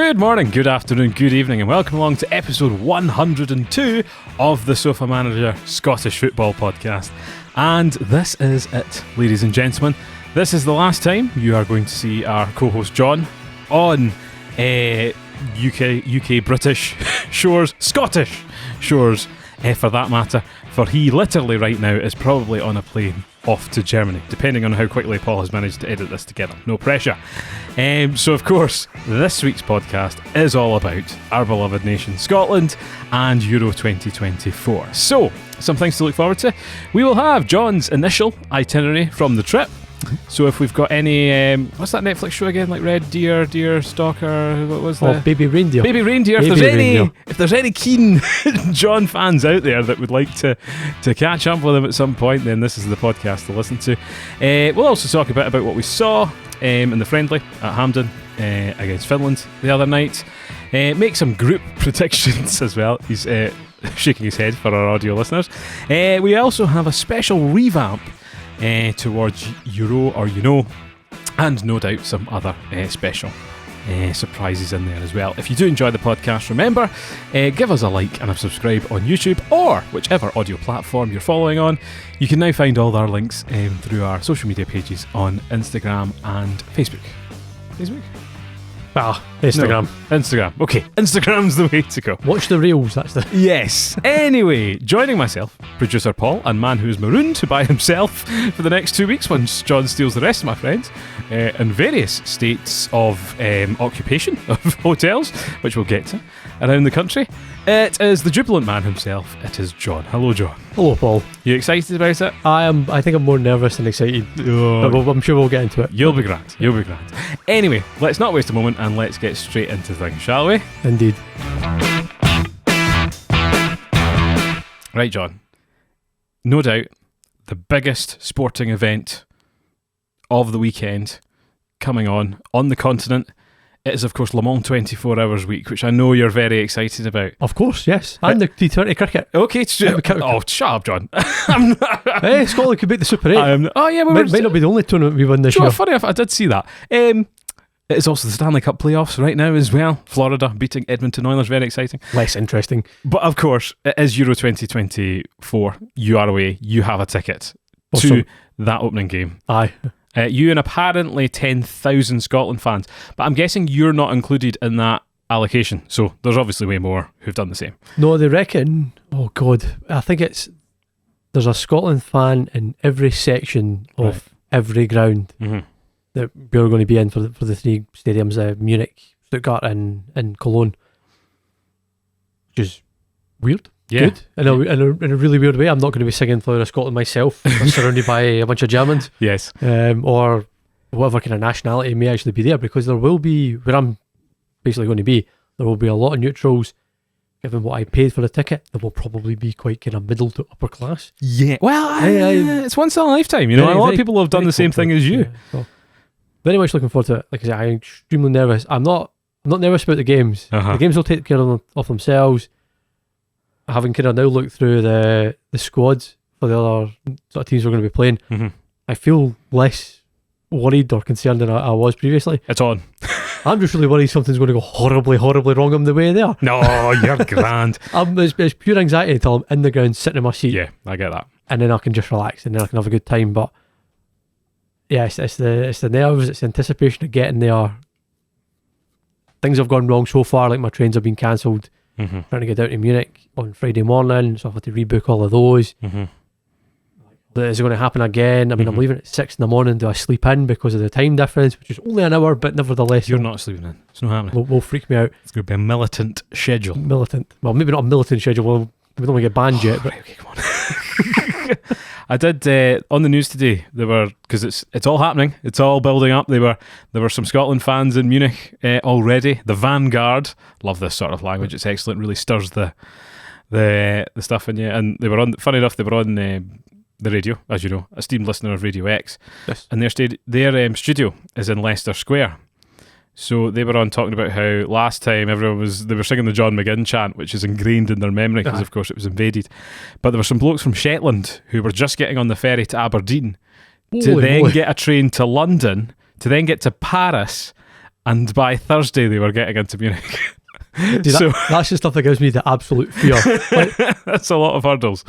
Good morning, good afternoon, good evening, and welcome along to episode 102 of the Sofamanager Scottish Football Podcast. And this is it, ladies and gentlemen. This is the last time you are going to see our co-host John on UK British shores, Scottish shores, for that matter, for he literally right now is probably on a plane off to Germany, depending on how quickly Paul has managed to edit this together. No pressure. So of course, this week's podcast is all about our beloved nation Scotland and Euro 2024. So, some things to look forward to. We will have John's initial itinerary from the trip. So if we've got any, what's that Netflix show again? Like Red Deer, Deer Stalker, what was that? Oh, Baby Reindeer. Baby Reindeer. If there's any keen John fans out there that would like to catch up with him at some point, then this is the podcast to listen to. We'll also talk a bit about what we saw in the friendly at Hampden against Finland the other night. Make some group predictions as well. He's shaking his head for our audio listeners. We also have a special revamp towards Euro or and no doubt some other special surprises in there as well. If you do enjoy the podcast, remember, give us a like and a subscribe on YouTube or whichever audio platform you're following on. You can now find all our links through our social media pages on Instagram and Facebook. Instagram. No, Instagram. Okay, Instagram's the way to go. Watch the reels, that's the... Yes. Anyway, joining myself, producer Paul, and man who's marooned by himself for the next 2 weeks once John steals the rest of my friends, in various states of occupation of hotels, which we'll get to, around the country. It is the jubilant man himself. It is John. Hello, John. Hello, Paul. You excited about it? I think I'm more nervous than excited. Oh. But I'm sure we'll get into it. You'll be grand. Anyway, let's not waste a moment and let's get straight into things, shall we? Indeed. Right, John. No doubt the biggest sporting event of the weekend coming on the continent. It is, of course, Le Mans 24 Hours Week, which I know you're very excited about. Of course, yes. And the T20 cricket. Okay, shut up, John. Hey, Scotland could beat the Super 8. Might not be the only tournament we win this year. Funny enough, I did see that. It is also the Stanley Cup playoffs right now as well. Florida beating Edmonton Oilers, very exciting. Less interesting. But of course, it is Euro 2024. You are away. You have a ticket to that opening game. Aye. You and apparently 10,000 Scotland fans. But I'm guessing you're not included in that allocation. So there's obviously way more who've done the same. No, they reckon, oh God, I think there's a Scotland fan in every section of every ground that we're going to be in for the three stadiums, Munich, Stuttgart and Cologne. Which is weird. Yeah. Good. In a really weird way. I'm not going to be singing Flower of Scotland myself. I'm surrounded by a bunch of Germans. Yes. Or whatever kind of nationality may actually be there, because there will be, where I'm basically going to be, there will be a lot of neutrals. Given what I paid for the ticket, there will probably be quite kind of middle to upper class. Yeah. Well, it's once in a lifetime, a lot of people have done the same thing as you. Yeah. So, very much looking forward to it. Like I said, I'm extremely nervous. I'm not nervous about the games. The games will take care of themselves. Having kind of now looked through the squads for the other sort of teams we're going to be playing, I feel less worried or concerned than I was previously. It's on. I'm just really worried something's going to go horribly, horribly wrong on the way there. No, you're grand. It's pure anxiety until I'm in the ground sitting in my seat. Yeah, I get that. And then I can just relax and then I can have a good time. But yeah, it's the nerves, it's the anticipation of getting there. Things have gone wrong so far, like my trains have been cancelled. Trying to get down to Munich on Friday morning, so I've had to rebook all of those. Is it going to happen again? I mean, I'm leaving at 6 in the morning. Do I sleep in because of the time difference, which is only an hour, but nevertheless, you're not sleeping in. It's not happening. Will freak me out. It's going to be a militant schedule. Well, maybe not a militant schedule. Well, we don't want to get banned yet. But right, okay, come on. I did on the news today. There were, because it's all happening. It's all building up. There were some Scotland fans in Munich already. The Vanguard, love this sort of language. It's excellent. Really stirs the stuff in you. And they were on. Funny enough, they were on the radio, as you know, esteemed listener of Radio X. Yes. And their studio is in Leicester Square. So they were on talking about how last time they were singing the John McGinn chant, which is ingrained in their memory because of course it was invaded. But there were some blokes from Shetland who were just getting on the ferry to Aberdeen to then get a train to London, to then get to Paris, and by Thursday they were getting into Munich. See, that's the stuff that gives me the absolute fear. Like, that's a lot of hurdles.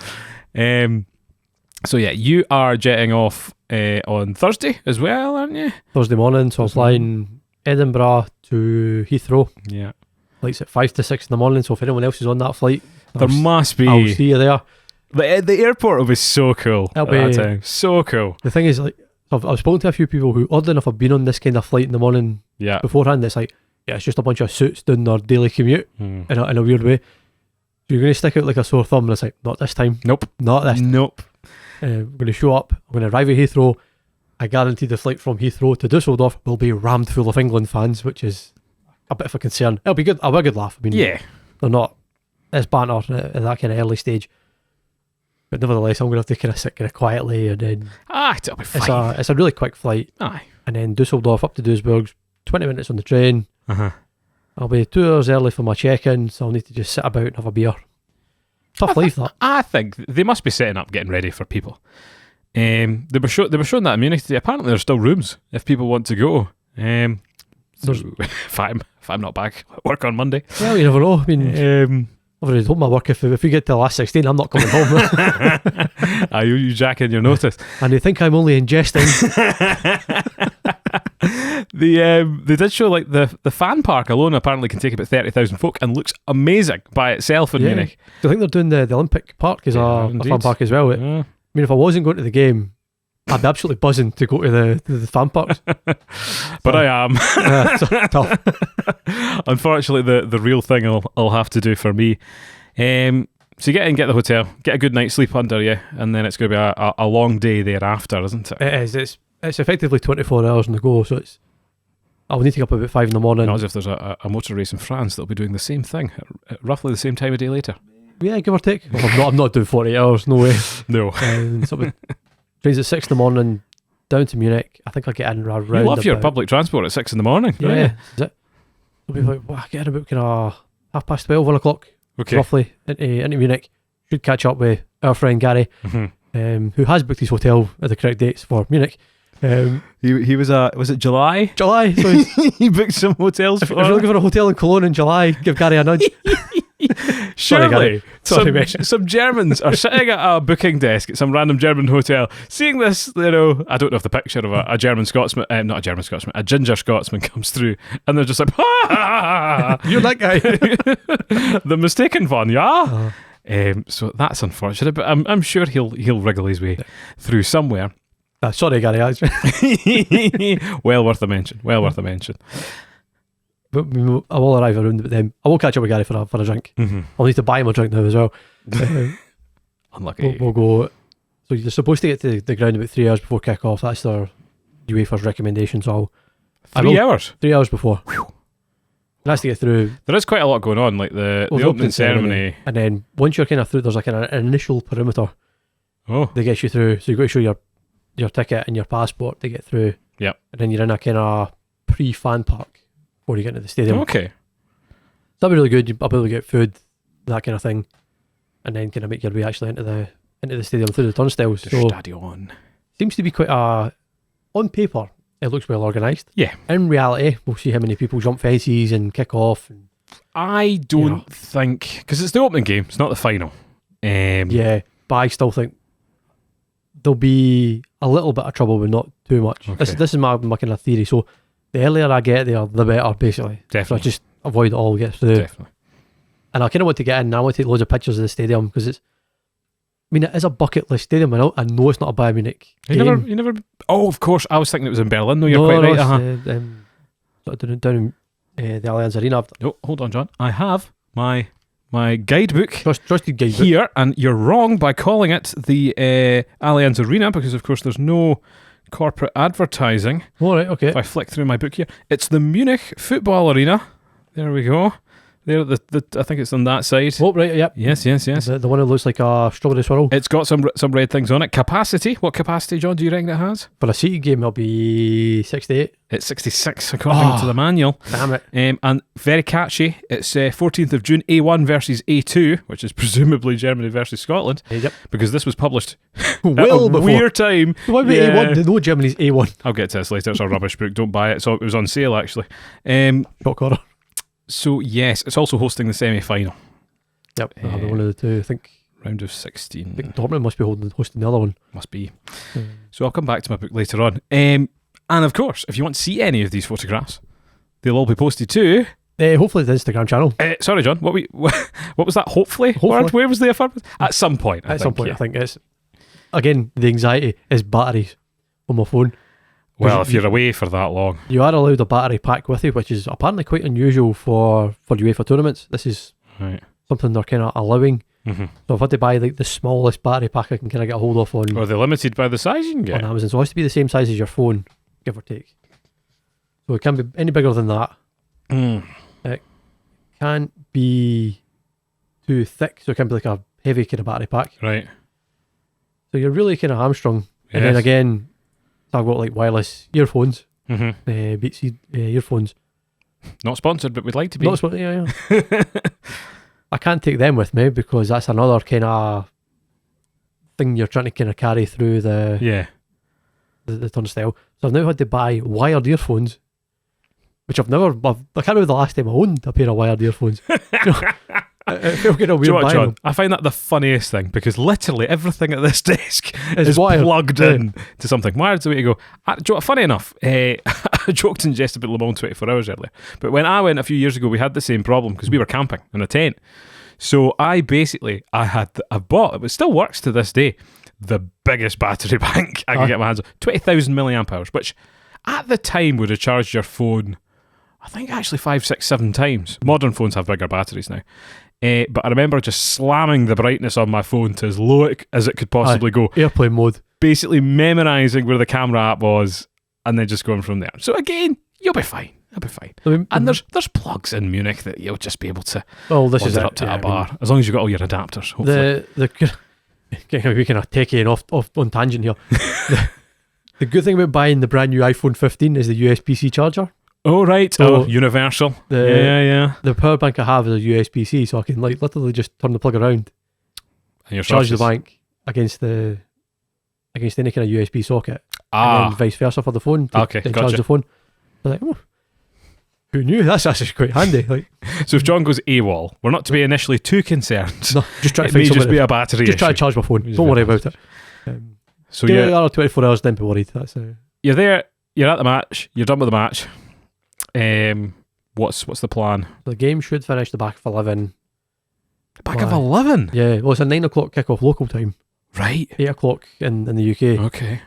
So yeah, you are jetting off on Thursday as well, aren't you? Thursday morning, so I'm flying Edinburgh to Heathrow. Yeah. Flight's at 5 to 6 in the morning, so if anyone else is on that flight, There must be. I'll see you there. The airport will be so cool at that time. So cool. The thing is, like, I've spoken to a few people who, oddly enough, have been on this kind of flight in the morning beforehand. It's like, yeah, it's just a bunch of suits doing their daily commute in a weird way. So you're going to stick out like a sore thumb, and it's like, not this time. Nope. Not this time. Nope. We're going to show up. I'm going to arrive at Heathrow. I guarantee the flight from Heathrow to Dusseldorf will be rammed full of England fans, which is a bit of a concern. It'll be good. I'll have a good laugh. I mean, they're not as banter at that kind of early stage. But nevertheless, I'm going to have to kind of sit kind of quietly, and then it'll be fine. It's a really quick flight. Aye. And then Dusseldorf up to Duisburg, 20 minutes on the train. I'll be 2 hours early for my check-in, so I'll need to just sit about and have a beer. Tough life, that. I think they must be setting up, getting ready for people. They were showing that in Munich today. Apparently there's still rooms if people want to go. So if I'm not back at work on Monday. Well, you never know. I mean, I've already told my work, if we get to the last 16, I'm not coming home. You jacking your notice. And they think I'm only ingesting. They did show like the fan park alone apparently can take about 30,000 folk and looks amazing by itself in Munich. Do you think they're doing the Olympic Park as a fan park as well? I mean, if I wasn't going to the game, I'd be absolutely buzzing to go to the fan parks. But I am. Tough. Unfortunately, the real thing I'll have to do for me. So you get in, get the hotel, get a good night's sleep under you, and then it's going to be a long day thereafter, isn't it? It is. It's effectively 24 hours on the go, so I'll need to get up about 5 in the morning. Not as if there's a motor race in France that'll be doing the same thing at roughly the same time a day later. Yeah, give or take. Well, I'm not doing 48 hours, no way. No. Trains at 6 in the morning, down to Munich. I think I'll get in around. You love your public transport at 6 in the morning. Yeah. Is it? I'll be like, I get in about kind of 12:30, 1 o'clock, roughly, into Munich. Should catch up with our friend Gary, who has booked his hotel at the correct dates for Munich. He was it July? July. So he booked some hotels for. If you're looking for a hotel in Cologne in July, give Gary a nudge. Surely, Sorry, some Germans are sitting at a booking desk at some random German hotel, seeing this, I don't know if the picture of a German Scotsman, not a German Scotsman, a ginger Scotsman comes through, and they're just like, you're that guy. The mistaken one, yeah? So that's unfortunate, but I'm sure he'll wriggle his way through somewhere. Sorry, Gary. Well worth a mention. But I will arrive around, but then I will catch up with Gary for a drink. I'll need to buy him a drink now as well. Unlucky. We'll go. So you're supposed to get to the ground about 3 hours before kick-off. That's their UEFA's recommendation. So 3 hours? 3 hours before. Nice to get through. There is quite a lot going on, like the opening ceremony. And then once you're kind of through, there's like an initial perimeter. Oh. They get you through. So you've got to show your ticket and your passport to get through. Yep. And then you're in a kind of pre-fan park before you get into the stadium. Okay. That'd be really good. You'll be able to get food, that kind of thing, and then kind of make your way actually into the stadium through the turnstiles. The stadion. Seems to be quite on paper, it looks well organised. Yeah. In reality, we'll see how many people jump fences and kick off. And, I don't think, because it's the opening game, it's not the final. Yeah, but I still think there'll be a little bit of trouble, but not too much. Okay. This is my kind of theory. So the earlier I get there, the better, basically. Definitely. So I just avoid it all, get through. Definitely. And I kind of want to get in. I want to take loads of pictures of the stadium because it is a bucket list stadium. I know it's not a Bayern Munich game. You never. Oh, of course. I was thinking it was in Berlin. No, you're quite right. It's down in the Allianz Arena. No, hold on, John. I have my guidebook Trusted guidebook here, and you're wrong by calling it the Allianz Arena because, of course, there's no corporate advertising. All right, okay. If I flick through my book here, it's the Munich Football Arena. There we go. There, I think it's on that side. Oh, right, yep. Yes. The one that looks like a strawberry swirl. It's got some red things on it. Capacity. What capacity, John, do you reckon it has? For a seated game, it'll be 68. It's 66 according to the manual. Damn it. And very catchy. It's 14th of June, A1 versus A2, which is presumably Germany versus Scotland. Yep. Because this was published well at a before. weird time. Why would A1? They know Germany's A1. I'll get to this later. It's a rubbish book. Don't buy it. So it was on sale, actually. Shock horror. So, yes, it's also hosting the semi-final. Yep, that'll be one of the two. I think Round of 16. I think Dortmund must be hosting the other one. Must be. So I'll come back to my book later on. And of course, if you want to see any of these photographs, they'll all be posted to... hopefully the Instagram channel. Sorry, John. What was that? Hopefully? Word? Where was the affirmative? At some point. I think it's... Again, the anxiety is batteries on my phone. Well, if you're away for that long. You are allowed a battery pack with you, which is apparently quite unusual for UEFA tournaments. This is something they're kind of allowing. Mm-hmm. So I've had to buy like the smallest battery pack I can kind of get a hold of on... Are they limited by the size you can get? On Amazon. So it has to be the same size as your phone, give or take. So it can't be any bigger than that. It can't be too thick, so it can't be like a heavy kind of battery pack. Right. So you're really kind of hamstrung. Yes. And then again, I've got like wireless earphones, Beats earphones. Not sponsored, but we'd like to be. Not sponsored, yeah. I can't take them with me because that's another kind of thing you're trying to kind of carry through the turnstile. So I've now had to buy wired earphones, which I can't remember the last time I owned a pair of wired earphones. It felt kind of weird. Do you know what, buying John? them. I find that the funniest thing because literally everything at this desk is wired. plugged in to something. Wired's the way to go. Do you know what, funny enough, I joked and jested about Le Mans 24 hours earlier, but when I went a few years ago, we had the same problem because we were camping in a tent. So I bought, it still works to this day, the biggest battery bank I could get my hands on, 20,000 milliamp hours, which at the time would have charged your phone, I think actually 5, 6, 7 times. Modern phones have bigger batteries now. But I remember just slamming the brightness on my phone to as low as it could possibly go. Airplane mode. Basically memorising where the camera app was and then just going from there. So again, you'll be fine. You'll be fine. And there's plugs in Munich that you'll just be able to this is up to a bar. As long as you've got all your adapters, hopefully. We kind of take off on tangent here. The good thing about buying the brand new iPhone 15 is the USB-C charger. Oh, right. So universal. The power bank I have is a USB-C, so I can like literally just turn the plug around and your charge the bank against any kind of USB socket, and then vice versa for the phone. Charge the phone. I'm like, who knew? That's actually quite handy. Like, so if John goes AWOL, we're not to be initially too concerned. No, just try to it may just be a battery Just issue. try to charge my phone. Don't worry about it. So yeah, another 24 hours, then be worried. That's you're there. You're at the match. You're done with the match. What's the plan? The game should finish the back of 11. Back of 11? Yeah, well, it's a 9 o'clock kickoff local time. Right. 8 o'clock in the UK. Okay.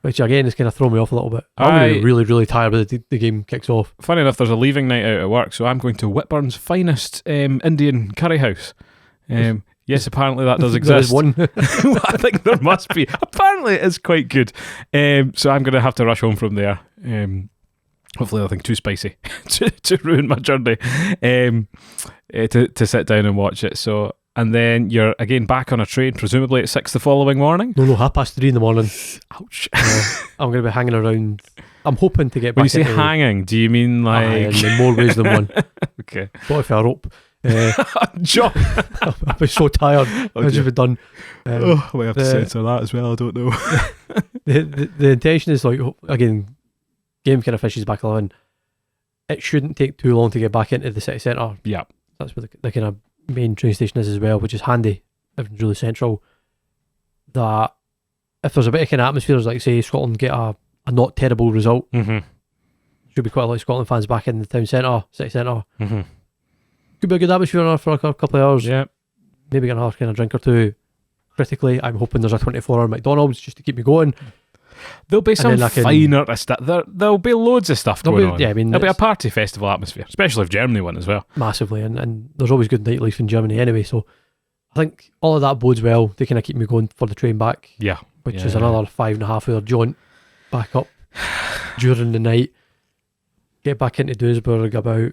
Which again is kind of thrown me off a little bit. I'm going to be really, really tired when the game kicks off. Funny enough, there's a leaving night out at work, so I'm going to Whitburn's finest Indian curry house. Yes, apparently that does exist. There is one. I think there must be. Apparently it is quite good. So I'm going to have to rush home from there. Hopefully nothing too spicy to ruin my journey to sit down and watch it. So, and then you're again back on a train, presumably at 6 the following morning. No, 3:30 in the morning. Ouch. I'm going to be hanging around. I'm hoping to get when back. When you say hanging, do you mean like in more ways than one? Okay. What if I rope? John, I'll be so tired. I'll just be done. I might have to censor that as well. I don't know. the intention is like, again, game kind of fishes back 11. It shouldn't take too long to get back into the city centre. Yeah, that's where the kind of main train station is as well, which is handy. Everything's really central. That if there's a bit of kind of atmosphere, like say Scotland get a not terrible result, should be quite a lot of Scotland fans back in the town centre, city centre. Could be a good atmosphere for a couple of hours. Yeah, maybe get another kind of drink or two. Critically, I'm hoping there's a 24-hour McDonald's just to keep me going. There'll be some finer stuff. There'll be loads of stuff going on. Yeah, I mean, there'll be a party festival atmosphere, especially if Germany won as well. Massively, and there's always good nightlife in Germany anyway. So I think all of that bodes well. They kind of keep me going for the train back. Yeah, which is another 5.5 hour jaunt back up during the night. Get back into Duisburg about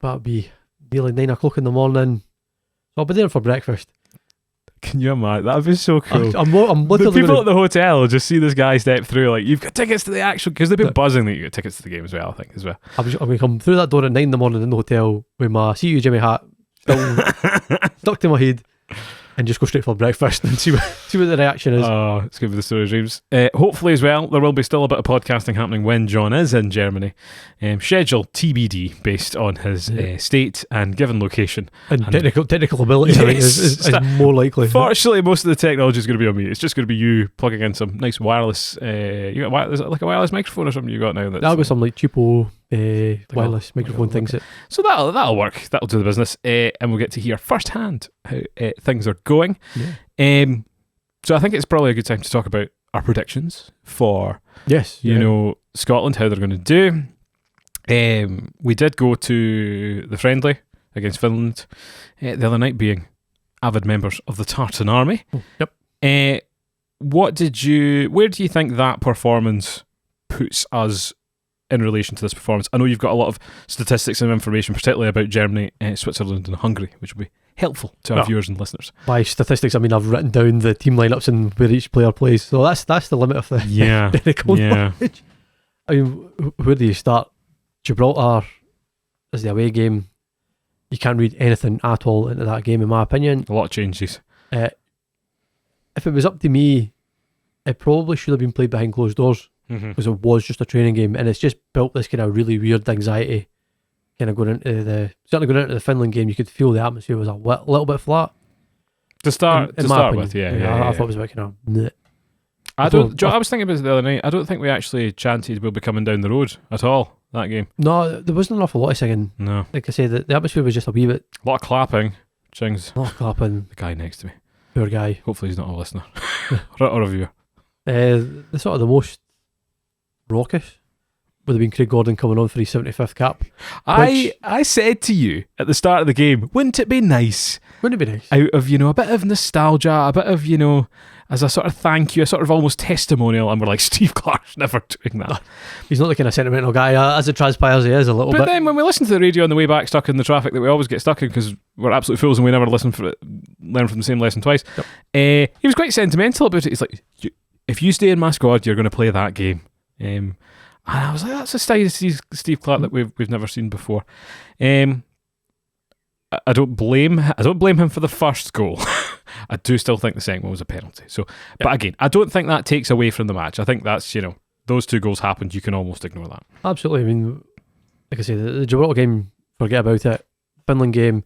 that'd be nearly 9 o'clock in the morning. So I'll be there for breakfast. Can you imagine? That'd be so cool. I'm The literally people gonna, at the hotel will just see this guy step through, like, you've got tickets to the actual, because they've been buzzing that you got tickets to the game as well, I think, as well. I'm going to come through that door at 9 in the morning in the hotel with my See You Jimmy hat still stuck to my head, and just go straight for breakfast and see what the reaction is. Oh, it's good for the story dreams. Hopefully as well, there will be still a bit of podcasting happening when John is in Germany. Schedule TBD based on his state and given location. And technical ability, I think, is more likely. Fortunately, most of the technology is going to be on me. It's just going to be you plugging in some nice wireless. You got is it like a wireless microphone or something you got now? I've got some like cheapo wireless microphone things. So that'll work. That'll do the business, and we'll get to hear firsthand how things are going. Yeah. So I think it's probably a good time to talk about our predictions for Scotland, how they're going to do. We did go to the friendly against Finland the other night, being avid members of the Tartan Army. Yep. Where do you think that performance puts us in relation to this performance? I know you've got a lot of statistics and information, particularly about Germany, Switzerland and Hungary, which will be helpful to our viewers and listeners. By statistics, I mean I've written down the team lineups and where each player plays, so that's the limit of the technical knowledge. I mean, where do you start? Gibraltar is the away game. You can't read anything at all into that game, in my opinion. A lot of changes. If it was up to me, it probably should have been played behind closed doors, because it was just a training game, and it's just built this kind of really weird anxiety. Kind of going into the Finland game, you could feel the atmosphere was a little bit flat. To start with, I thought it was a bit kind of. Bleh. I was thinking about it the other night. I don't think we actually chanted "We'll be coming down the road" at all that game. No, there wasn't an awful lot of singing. No, like I said, the atmosphere was just a wee bit. A lot of clapping. Chings. A lot of clapping. The guy next to me. Poor guy. Hopefully he's not a listener or a viewer. The sort of the most raucous would have been Craig Gordon coming on for his 75th cap. I said to you at the start of the game, wouldn't it be nice? Wouldn't it be nice? Out of, a bit of nostalgia, a bit of, as a sort of thank you, a sort of almost testimonial, and we're like, Steve Clark's never doing that. He's not the kind of sentimental guy, as it transpires he is a little bit. But then when we listen to the radio on the way back, stuck in the traffic that we always get stuck in because we're absolute fools and we never learn from the same lesson twice, he was quite sentimental about it. He's like, if you stay in my squad, you're going to play that game. And I was like, that's a style of Steve Clark that we've never seen before. I don't blame him for the first goal. I do still think the second one was a penalty. So, but again, I don't think that takes away from the match. I think that's those two goals happened. You can almost ignore that. Absolutely. I mean, like I say, the Gibraltar game, forget about it. Finland game,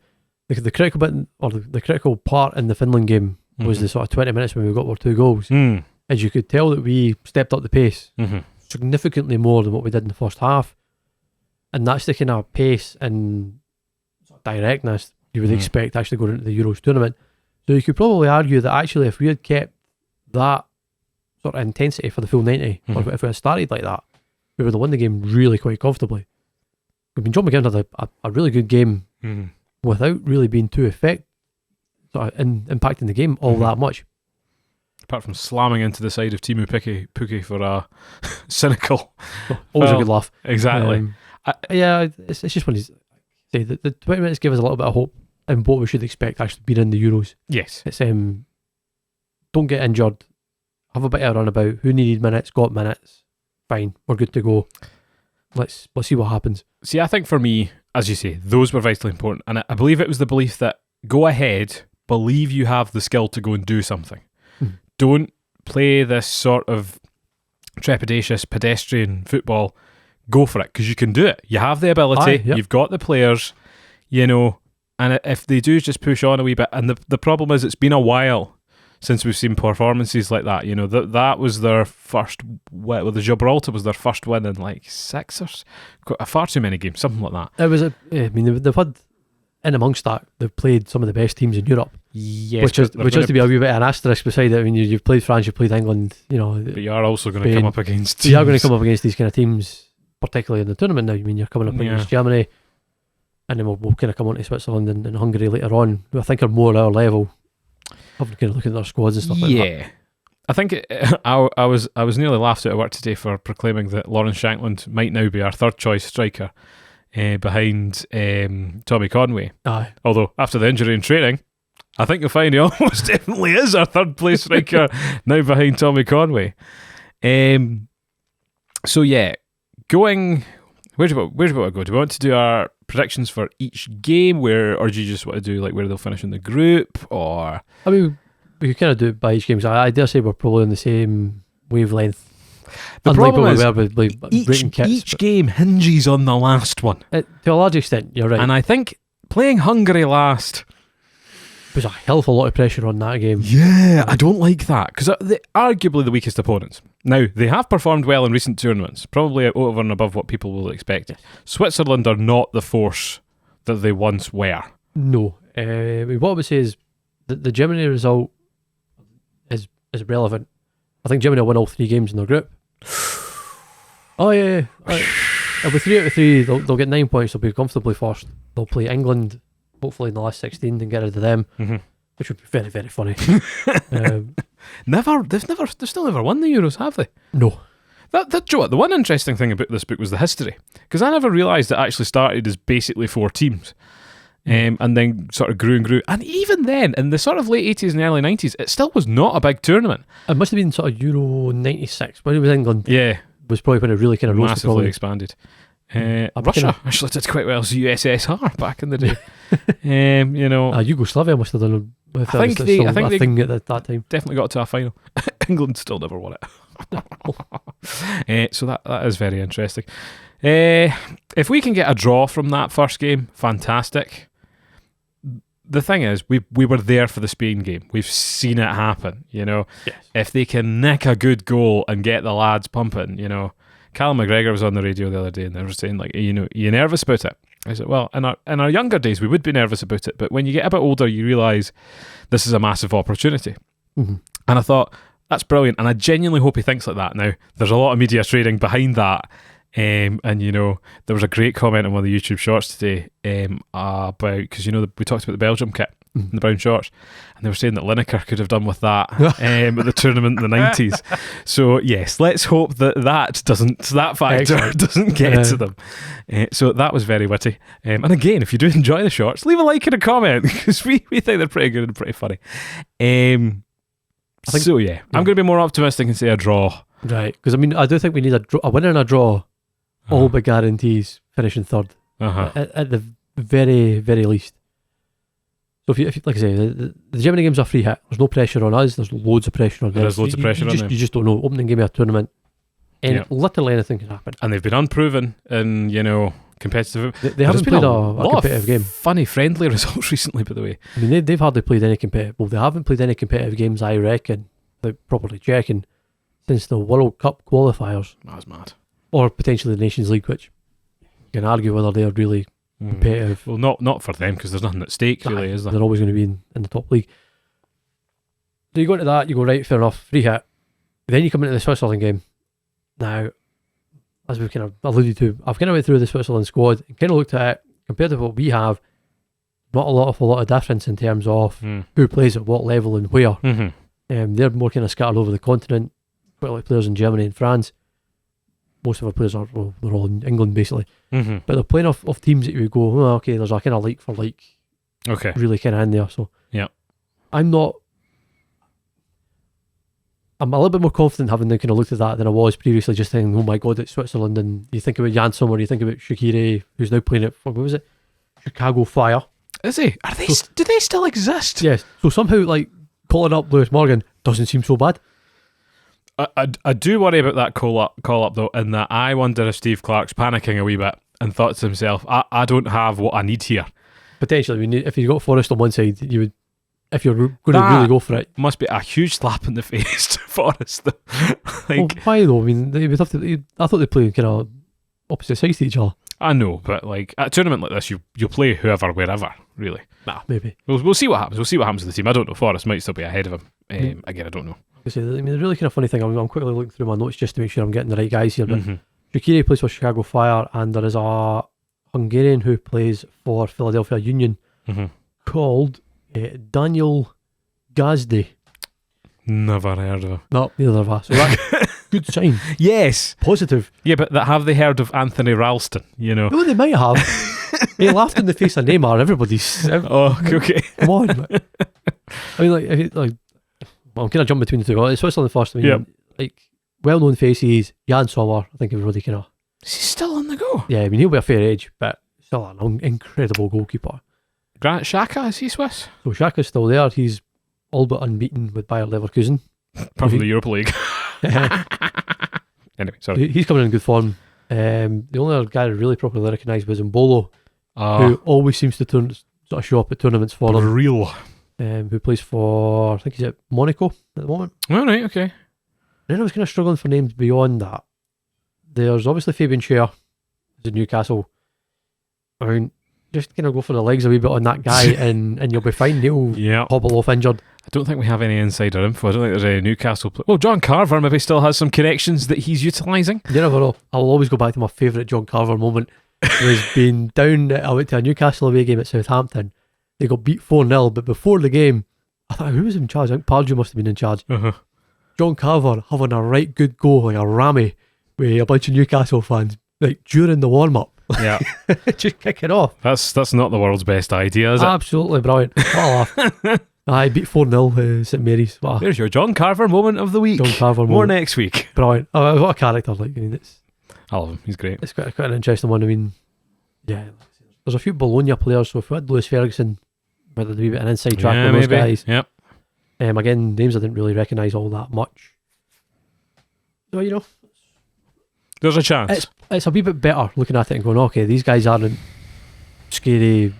the critical bit or the critical part in the Finland game was the sort of 20 minutes when we got our 2 goals. As you could tell that we stepped up the pace significantly more than what we did in the first half, and that's the kind of pace and directness you would expect actually going into the Euros tournament. So you could probably argue that actually if we had kept that sort of intensity for the full 90, or if we had started like that, we would have won the game really quite comfortably. I mean, John McGinn had a really good game without really being too impacting the game all that much. Apart from slamming into the side of Timu Pukki for a cynical. Always a good laugh. Exactly. It's just when the 20 minutes give us a little bit of hope in what we should expect actually being in the Euros. Yes. It's don't get injured, have a bit of a runabout. Who needed minutes, got minutes. Fine, we're good to go. Let's see what happens. See, I think for me, as you say, those were vitally important. And I believe it was the belief that go ahead, believe you have the skill to go and do something. Don't play this sort of trepidatious pedestrian football. Go for it, because you can do it. You have the ability. You've got the players, and if they do just push on a wee bit, and the problem is it's been a while since we've seen performances like that. That was their first win. Well, the Gibraltar was their first win in like 6 or far too many games, something like that. It was they've had in amongst that, they've played some of the best teams in Europe. Yes, which has to be a wee bit of an asterisk beside it. I mean, you've played France, you've played England, But you are also going to come up against teams. You are going to come up against these kind of teams, particularly in the tournament now. I mean, you're coming up against Germany, and then we'll kind of come on to Switzerland and Hungary later on, who I think are more our level. Having kind of looking at their squads and stuff like that. Yeah. I think I was nearly laughed out of work today for proclaiming that Lawrence Shankland might now be our third choice striker. behind Tommy Conway. Aye. Although, after the injury and training, I think you'll find he almost definitely is our third place striker now behind Tommy Conway. So yeah, going... Where do we want to go? Do we want to do our predictions for each game, or do you just want to do like where they'll finish in the group, or... I mean, we could kind of do it by each game. So I dare say we're probably on the same wavelength. The problem is each game hinges on the last one. To a large extent, you're right. And I think playing Hungary last... There's a hell of a lot of pressure on that game. Yeah, I don't like that, because they're arguably the weakest opponents. Now, they have performed well in recent tournaments, probably over and above what people will expect. Yes. Switzerland are not the force that they once were. No. What I would say is the Germany result is relevant. I think Germany will win all 3 games in their group. Oh, yeah. It'll be 3 out of 3. They'll get 9 points. They'll be comfortably first. They'll play England, hopefully in the last 16, and get rid of them, which would be very, very funny. They've still never won the Euros, have they? No. That Joe, the one interesting thing about this book was the history, because I never realised it actually started as basically 4 teams, and then sort of grew and grew. And even then, in the sort of late 80s and early 90s, it still was not a big tournament. It must have been sort of Euro 96 when it was England. Yeah, was probably when it really kind of rose. Massively expanded. Russia actually did quite well as USSR back in the day. Yugoslavia must have done. I think they thing at that time. Definitely got to a final. England still never won it. So that is very interesting. If we can get a draw from that first game, fantastic. The thing is, we were there for the Spain game. We've seen it happen. Yes. If they can nick a good goal and get the lads pumping, Callum McGregor was on the radio the other day and they were saying, like, you nervous about it? I said, well, in our younger days we would be nervous about it, but when you get a bit older you realise this is a massive opportunity. And I thought, that's brilliant, and I genuinely hope he thinks like that. Now, there's a lot of media trading behind that, and there was a great comment on one of the YouTube shorts today about, because we talked about the Belgium kit, the brown shorts, and they were saying that Lineker could have done with that at the tournament in the 90s. So yes, let's hope that factor doesn't get to them. So that was very witty. And again, if you do enjoy the shorts, leave a like and a comment, because we think they're pretty good and pretty funny. I'm going to be more optimistic and say a draw. Right, because I do think we need a winner and a draw. All but guarantees finishing third at the very, very least. So if you like I say, the Germany game's a free hit. There's no pressure on us. There's loads of pressure on them. There's loads of pressure on them. You just don't know. Opening game of a tournament, and literally anything can happen. And they've been unproven in competitive. They haven't played a competitive game. Funny friendly results recently, by the way. I mean, they've hardly played any competitive. Well, they haven't played any competitive games, I reckon. Like, properly checking, since the World Cup qualifiers. That's mad. Or potentially the Nations League, which you can argue whether they're really competitive. Well, not for them, because there's nothing at stake, really, is there? They're always going to be in the top league. So you go into that, you go, right, fair enough, free hit. Then you come into the Switzerland game. Now, as we've kind of alluded to, I've kind of went through the Switzerland squad and kind of looked at it, compared to what we have, not a lot of difference in terms of who plays at what level and where. They're more kind of scattered over the continent, quite like players in Germany and France. Most of our players they're all in England basically. But they're playing off teams that you would go, oh, okay, there's a kind of like for like, really kind of in there. So yeah, I'm a little bit more confident having kind of looked at that than I was previously, just thinking, oh my god, it's Switzerland. And you think about Jan Sommer, you think about Shaqiri, who's now playing at, what was it, Chicago Fire. Is he? Are they? Do they still exist? Yes. So somehow, like, calling up Lewis Morgan doesn't seem so bad. I do worry about that call up though, in that I wonder if Steve Clarke's panicking a wee bit and thought to himself, I don't have what I need here. Potentially, if you got Forrest on one side, you would, if you're going to really go for it. Must be a huge slap in the face to Forrest. Why though? I mean, they would have to. I thought they played kind of opposite sides to each other. I know, but like at a tournament like this, you'll play whoever, wherever, really. Maybe. We'll see what happens. We'll see what happens to the team. I don't know. Forrest might still be ahead of him. Again, I don't know. I mean, the really kind of funny thing, I'm quickly looking through my notes just to make sure I'm getting the right guys here, but Shaqiri plays for Chicago Fire, and there is a Hungarian who plays for Philadelphia Union called Daniel Gazdi. Never heard of him. No, neither have I. So good sign. Yes. Positive. Yeah, but have they heard of Anthony Ralston? You know. No, they might have. He laughed in the face of Neymar. Everybody's. Oh, okay. Come on. Man. I mean, well, I'm kind of jumping between the two. Well, Switzerland first. I mean, like, well-known faces. Jan Sommer. I think everybody kind of. Is he still on the go? Yeah, I mean, he'll be a fair age, but still an incredible goalkeeper. Grant Xhaka, is he Swiss? So Xhaka's still there. He's all but unbeaten with Bayer Leverkusen. Apart from the Europa League. Anyway, sorry. He's coming in good form. The only other guy I really properly recognised was Mbolo, who always seems to sort of show up at tournaments for them. Real. Who plays for, I think he's at Monaco at the moment. All right, okay. Then I was kind of struggling for names beyond that. There's obviously Fabian Schär, who's at Newcastle. I mean, just kind of go for the legs a wee bit on that guy and you'll be fine. He'll hobble off injured. I don't think we have any insider info. I don't think there's any Newcastle. Well, John Carver maybe still has some connections that he's utilising. You never know. I will always go back to my favourite John Carver moment. Was being down. I went to a Newcastle away game at Southampton. They got beat 4-0, but before the game, I thought, who was in charge? I think Pardew must have been in charge. John Carver having a right good go, like a rammy, with a bunch of Newcastle fans, like during the warm up. Yeah. Just kick it off. That's not the world's best idea, is it? Absolutely brilliant. What a laugh. I beat 4-0 St Mary's. There's your John Carver moment of the week. John Carver moment. More next week. Brilliant. Oh, what a character. Like, I mean, I love him. He's great. It's quite an interesting one. I mean, yeah. There's a few Bologna players, so if we had Lewis Ferguson, whether there'd be a bit of an inside track with those guys. Yep. Again, names I didn't really recognise all that much. So, you know, there's a chance. It's a wee bit better looking at it and going, okay, these guys aren't scary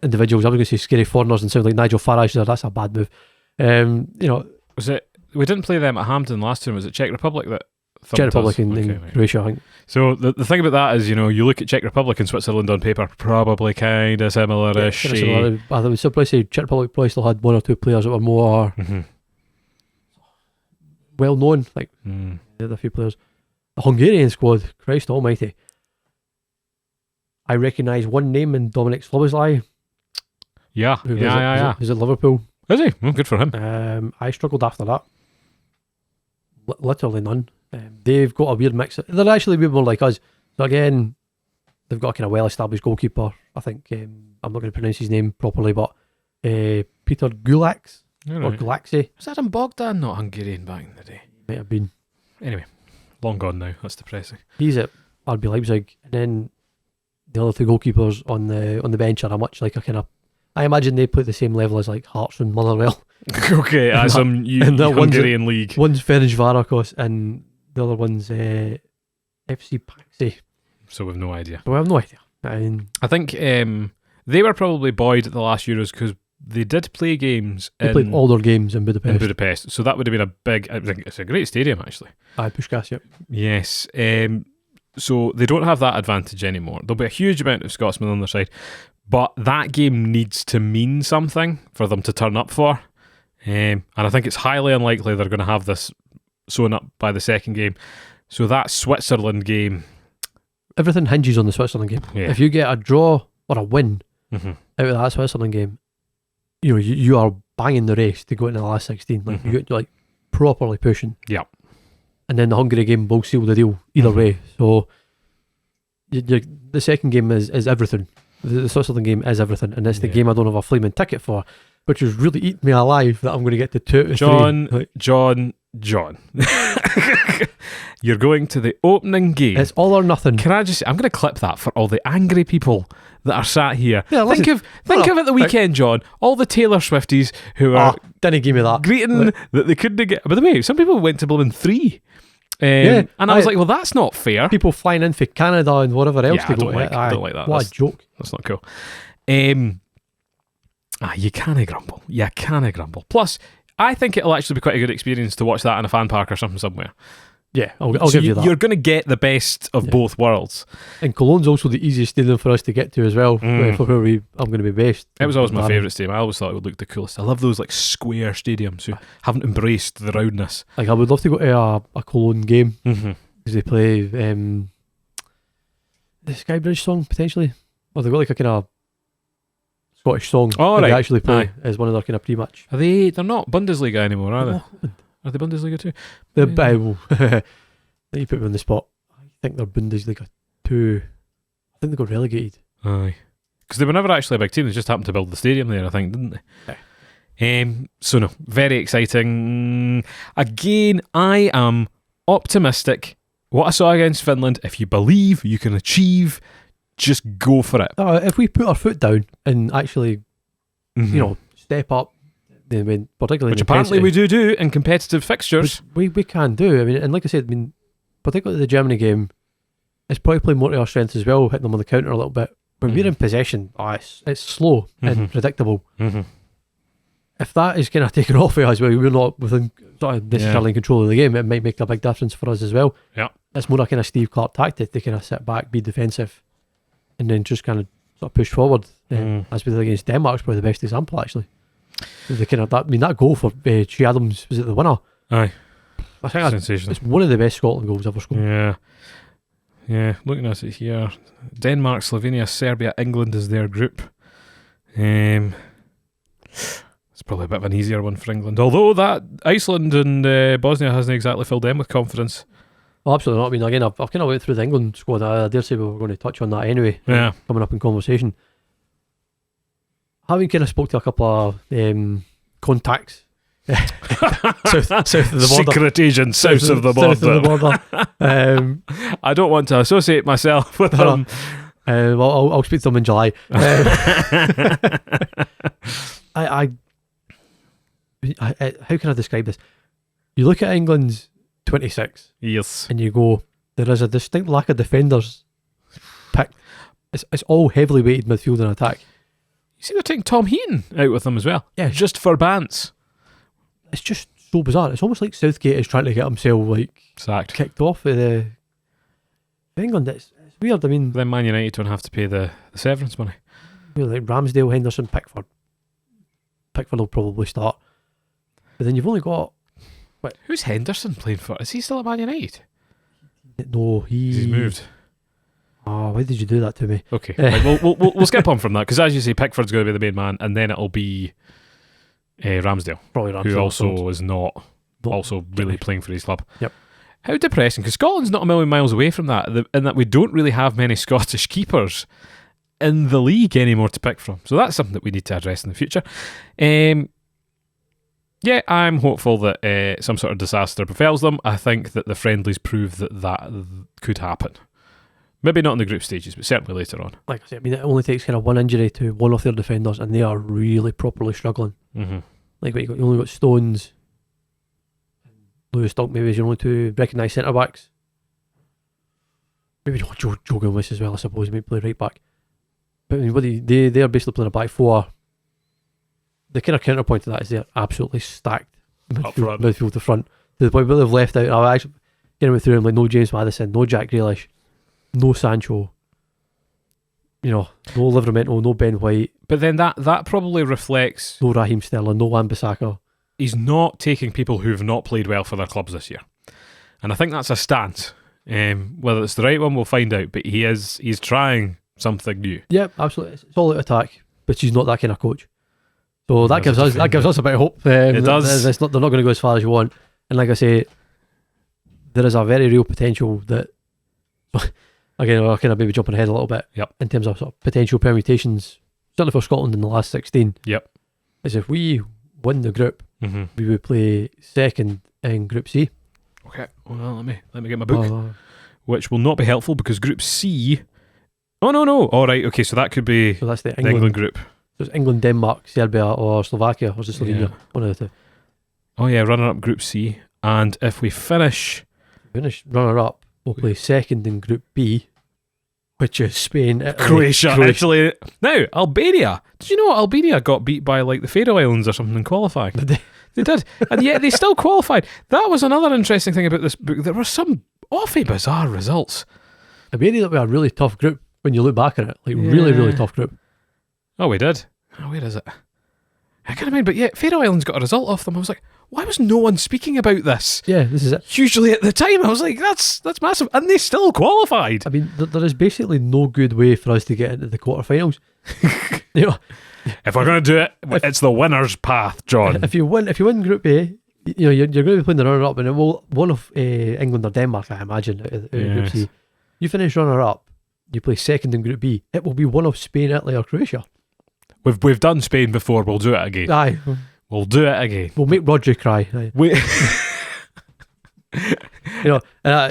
individuals. I was going to say scary foreigners and sound like Nigel Farage there. That's a bad move. You know, was it? We didn't play them at Hampden last time. Was it Czech Republic that? Czech Republic in Croatia, I think. So the thing about that is, you know, you look at Czech Republic and Switzerland on paper, probably kind of similar-ish. Yeah, similar. I would surprised to say Czech Republic probably still had one or two players that were more well known. Like the other few players. The Hungarian squad, Christ almighty. I recognise one name in Dominic Szoboszlai. Yeah. Who's at Liverpool. Is he? Well, good for him. I struggled after that. Literally none. They've got a weird mix. They're actually a bit more like us. So again, they've got a kind of well-established goalkeeper. I think, I'm not going to pronounce his name properly, but Peter Gulax or Gulaxi. Was Adam Bogdan not Hungarian back in the day? Might have been. Anyway, long gone now. That's depressing. He's at RB Leipzig, and then the other two goalkeepers on the bench are much like a kind of. I imagine they play at the same level as like Hearts and Motherwell. Okay, as some Hungarian league. One's Ferencváros and the other one's FC Paxi. So we've no idea. We have no idea. I think they were probably buoyed at the last Euros because they did play games. They played all their games in Budapest. In Budapest. So that would have been a big. I think it's a great stadium actually. Puskás, yep. Yes. So they don't have that advantage anymore. There'll be a huge amount of Scotsmen on their side, but that game needs to mean something for them to turn up for. And I think it's highly unlikely they're going to have this sewn up by the second game. So that Switzerland game, everything hinges on the Switzerland game. Yeah. If you get a draw or a win out of that Switzerland game, you know you are banging the race to go into the last 16. Like you're like properly pushing. Yeah. And then the Hungary game will seal the deal either way. So the second game is everything. The Switzerland game is everything, and it's the game I don't have a flaming ticket for, which is really eating me alive that I'm going to get to 2 to 3. John. You're going to the opening game. It's all or nothing. Can I just? I'm going to clip that for all the angry people that are sat here. Yeah, think of it the weekend, John. All the Taylor Swifties who are didn't give me that greeting that they couldn't get. By the way, some people went to blooming 3. And I was like, well, that's not fair. People flying in for Canada and whatever else to go. I don't like that. What a joke. That's not cool. You can't grumble. You can't grumble. Plus, I think it'll actually be quite a good experience to watch that in a fan park or something somewhere. Yeah, I'll give you that. You're going to get the best of both worlds. And Cologne's also the easiest stadium for us to get to as well, for where I'm going to be based. It was always my favourite stadium. I always thought it would look the coolest. I love those like square stadiums who haven't embraced the roundness. Like I would love to go to a Cologne game because they play the Skybridge song potentially. Or they've got like a kind of Scottish song they actually play as one of their kind of pre-match. They're not Bundesliga anymore, are they? Are they Bundesliga too? You put me on the spot. I think they're Bundesliga 2. I think they got relegated. Aye. Because they were never actually a big team. They just happened to build the stadium there, I think, didn't they? Yeah. So no, very exciting. Again, I am optimistic. What I saw against Finland, if you believe you can achieve, just go for it. If we put our foot down and actually, step up, then particularly which apparently we do in competitive fixtures. We can do. I mean, and like I said, particularly the Germany game, it's probably playing more to our strengths as well, hitting them on the counter a little bit. When we're in possession, it's slow and predictable. If that is kind of taken off of us, we're not necessarily in control of the game, it might make a big difference for us as well. Yeah. It's more a kind of Steve Clark tactic to kind of sit back, be defensive, and then just kind of sort of push forward. As we did against Denmark's probably the best example, actually. The kind of that goal for Che Adams, was it the winner? Aye. I think sensational. It's one of the best Scotland goals ever scored. Yeah, looking at it here, Denmark, Slovenia, Serbia, England is their group. It's probably a bit of an easier one for England, although that Iceland and Bosnia hasn't exactly filled them with confidence. Oh, absolutely not. I mean, again, I've kind of went through the England squad. I dare say we were going to touch on that anyway. Yeah. Coming up in conversation. Having kind of spoke to a couple of contacts south of the border. Secret agents south of the border. South of the border. I don't want to associate myself with them. Well, I'll speak to them in July. How can I describe this? You look at England's 26, yes, and you go, there is a distinct lack of defenders picked. It's all heavily weighted midfield and attack. You see, they're taking Tom Heaton out with them as well. Yeah, just for bants. It's just so bizarre. It's almost like Southgate is trying to get himself sacked, kicked off of the England. It's weird. I mean, then Man United don't have to pay the severance money. Like Ramsdale, Henderson, Pickford. Pickford will probably start, but then you've only got. Who's Henderson playing for? Is he still at Man United? No, he's moved. Oh, why did you do that to me? Okay, right, we'll skip on from that, because as you say, Pickford's going to be the main man, and then it'll be Ramsdale, probably Ramsdale, who also is not also really playing for his club. Yep. How depressing, because Scotland's not a million miles away from that, in that we don't really have many Scottish keepers in the league anymore to pick from. So that's something that we need to address in the future. Yeah, I'm hopeful that some sort of disaster befalls them. I think that the friendlies prove that could happen. Maybe not in the group stages, but certainly later on. Like I said, I mean, it only takes kind of one injury to one of their defenders, and they are really properly struggling. Like you only got Stones, Lewis Dunk, maybe is your only two recognised centre backs. Maybe Joe Gillis as well, I suppose, he might play right back. But I mean, they are basically playing a back four. The kind of counterpoint to that is they're absolutely stacked midfield to front, to the point where they've left out. I actually went through them, like no James Maddison, no Jack Grealish, no Sancho, no Livramento, no Ben White. But then that probably reflects no Raheem Sterling, no Wan-Bissaka. He's not taking people who've not played well for their clubs this year, and I think that's a stance. Whether it's the right one, we'll find out. But he's trying something new. Yeah, absolutely. It's all out attack, but he's not that kind of coach. So that gives us a bit of hope. It does. They're not going to go as far as you want. And like I say, there is a very real potential that, again, we're kind of maybe jumping ahead a little bit. Yep. In terms of sort of potential permutations, certainly for Scotland in the last 16. Yep. Is if we win the group, we would play second in Group C. Okay. Well, let me get my book, which will not be helpful because Group C. Oh no. All right. Okay. So that could be. So that's the England group. So it's England, Denmark, Serbia, or Slovakia, or is it Slovenia? Yeah. One of the two. Oh yeah, runner-up Group C, and if we finish runner-up, we'll play second in Group B, which is Spain, Italy, Croatia. Italy. Now Albania. Did you know Albania got beat by like the Faroe Islands or something in qualifying? They did, and yet they still qualified. That was another interesting thing about this book. There were some awfully bizarre results. Albania were a really tough group when you look back at it. Really tough group. Oh, we did. Oh, where is it? I can't remember, but yeah, Faroe Islands got a result off them. I was like, why was no one speaking about this? Yeah, this is it. Usually at the time, I was like, that's massive, and they still qualified. I mean, there is basically no good way for us to get into the quarterfinals. If we're going to do it, it's the winner's path, John. If you win Group A, you know, you're going to be playing the runner-up, and it will one of England or Denmark, I imagine, out of Group C. You finish runner-up, you play second in Group B. It will be one of Spain, Italy, or Croatia. We've done Spain before. We'll do it again. Aye, We'll do it again. we'll make Rodri cry. Aye. You know,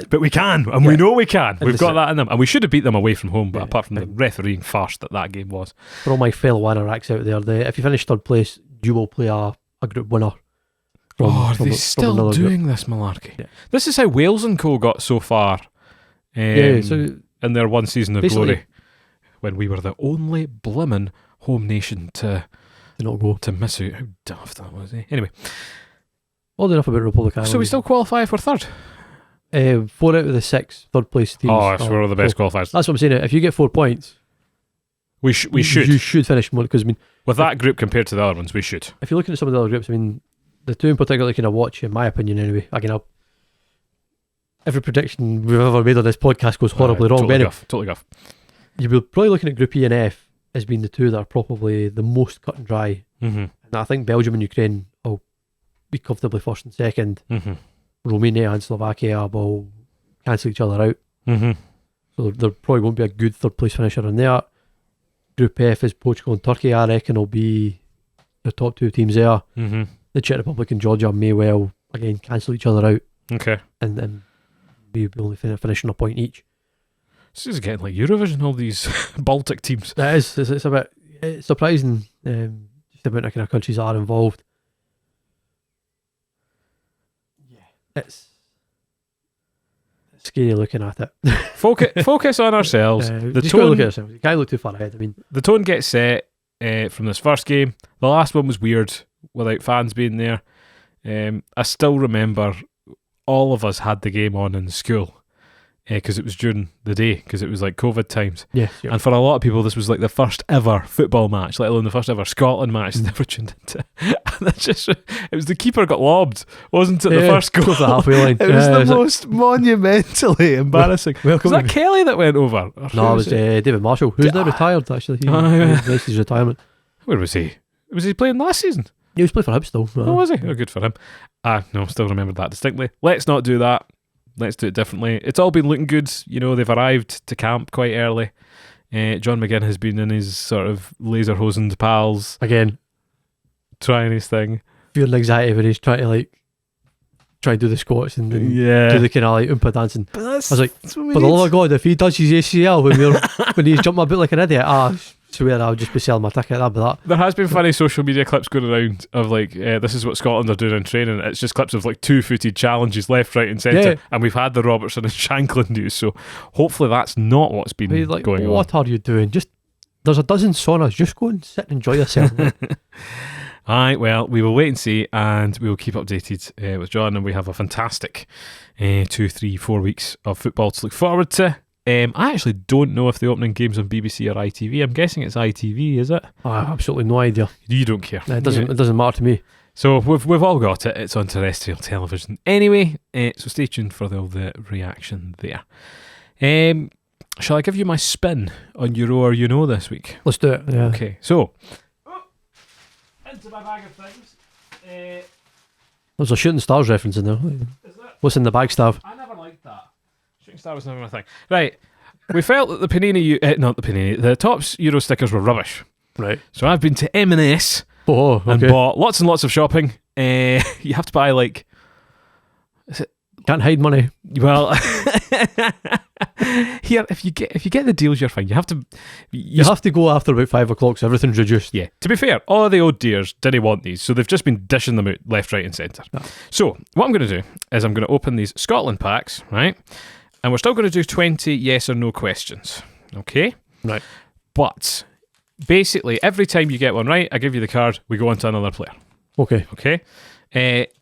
But we can, and we know we can. We've got listen, that in them, and we should have beat them away from home. But Yeah, apart from the refereeing farce that game was, for all my fellow Anoraks out there, if you finish third place, you will play a group winner. Are they still doing this malarkey? Yeah. This is how Wales and co got so far. So in their one season of basically- glory, when we were the only blimmin' home nation to not go. miss out. How daft that was, eh? Anyway, Odd enough about Republic Island. so we still qualify for third. 4 out of the 6 third place teams. Oh, so we're the best so qualifiers. that's what I'm saying. If you get 4 points, We should. You should finish more, because I mean, With that group compared to the other ones, we should. if you're looking at some of the other groups, I mean, the two in particular kind of watch, in my opinion, anyway. Again, every prediction we've ever made on this podcast goes horribly wrong. But anyway, Totally guff. you'll be probably looking at Group E and F as being the two that are probably the most cut and dry. Mm-hmm. And I think Belgium and Ukraine will be comfortably first and second. Mm-hmm. Romania and Slovakia will cancel each other out. Mm-hmm. So there probably won't be a good third place finisher in there. Group F is Portugal and Turkey, I reckon, will be the top 2 teams there. Mm-hmm. The Czech Republic and Georgia may well, again, cancel each other out Okay. and be only finishing a point each. This is getting like Eurovision, all these Baltic teams. That is, it's a bit surprising, just the amount of kind of countries that are involved. Yeah. It's scary looking at it. Focus on ourselves. The The just gotta look at tone, yourself. You can't look too far ahead. I mean, the tone gets set from this first game. The last one was weird without fans being there. I still remember all of us had the game on in school because it was during the day, because it was like COVID times. yes, yeah. And for a lot of people, this was like the first ever football match, let alone the first ever Scotland match they ever tuned into. And it was the keeper got lobbed, wasn't it? The first goal. Close to the halfway line. It was the like, most monumentally embarrassing. welcome Was that to- Kelly that went over? Or who No, it was David Marshall, who's now retired, actually. He announced his retirement. Where was he? Was he playing last season? He was playing for Hibs still. Oh, was he? Oh, good for him. No, still remember that distinctly. Let's not do that. Let's do it differently. It's all been looking good. You know, they've arrived to camp quite early. John McGinn has been in his sort of laser-hosened pals, Again, trying his thing. feeling anxiety when he's trying to do the squats and do Yeah. the kind of like oompa dancing. But I was like, that's what we for the need. love of God, if he does his ACL when he's jumping about like an idiot, I swear I'll just be selling my ticket. That'd be that. There has been funny social media clips going around of like, this is what Scotland are doing in training. It's just clips of like 2-footed challenges left, right and centre. Yeah. And we've had the Robertson and Shanklin news, so hopefully that's not what's been He's like, going on. what are you doing? Just there's a dozen saunas. Just go and sit and enjoy yourself. Aye, well, we will wait and see, and we will keep updated with John, and we have a fantastic 2, 3, 4 weeks of football to look forward to. I actually don't know if the opening game's on BBC or ITV. I'm guessing it's ITV, is it? I have absolutely no idea. You don't care. It doesn't matter to me. So we've all got it. It's on terrestrial television anyway. So stay tuned for all the reaction there. Shall I give you my spin on Euro or You Know this week? Let's do it. Yeah. Okay, so into my bag of things. There's a Shooting Stars reference in there. Is that? What's in the bag, Stav? I never liked that. Shooting Star was never my thing. Right, we felt that the Topps Euro stickers were rubbish. Right. So I've been to M&S Oh, okay. and bought lots and lots of shopping. You have to buy like, Can't hide money. well, here if you get the deals, you're fine. You have to. You have to go after about 5 o'clock, so everything's reduced. Yeah, to be fair, all of the old dears didn't want these, so they've just been dishing them out left, right, and centre. Yeah. So, what I'm going to do is I'm going to open these Scotland packs, right? And we're still going to do 20 yes or no questions, okay? Right. But basically, every time you get one right, I give you the card, we go on to another player, Okay. okay?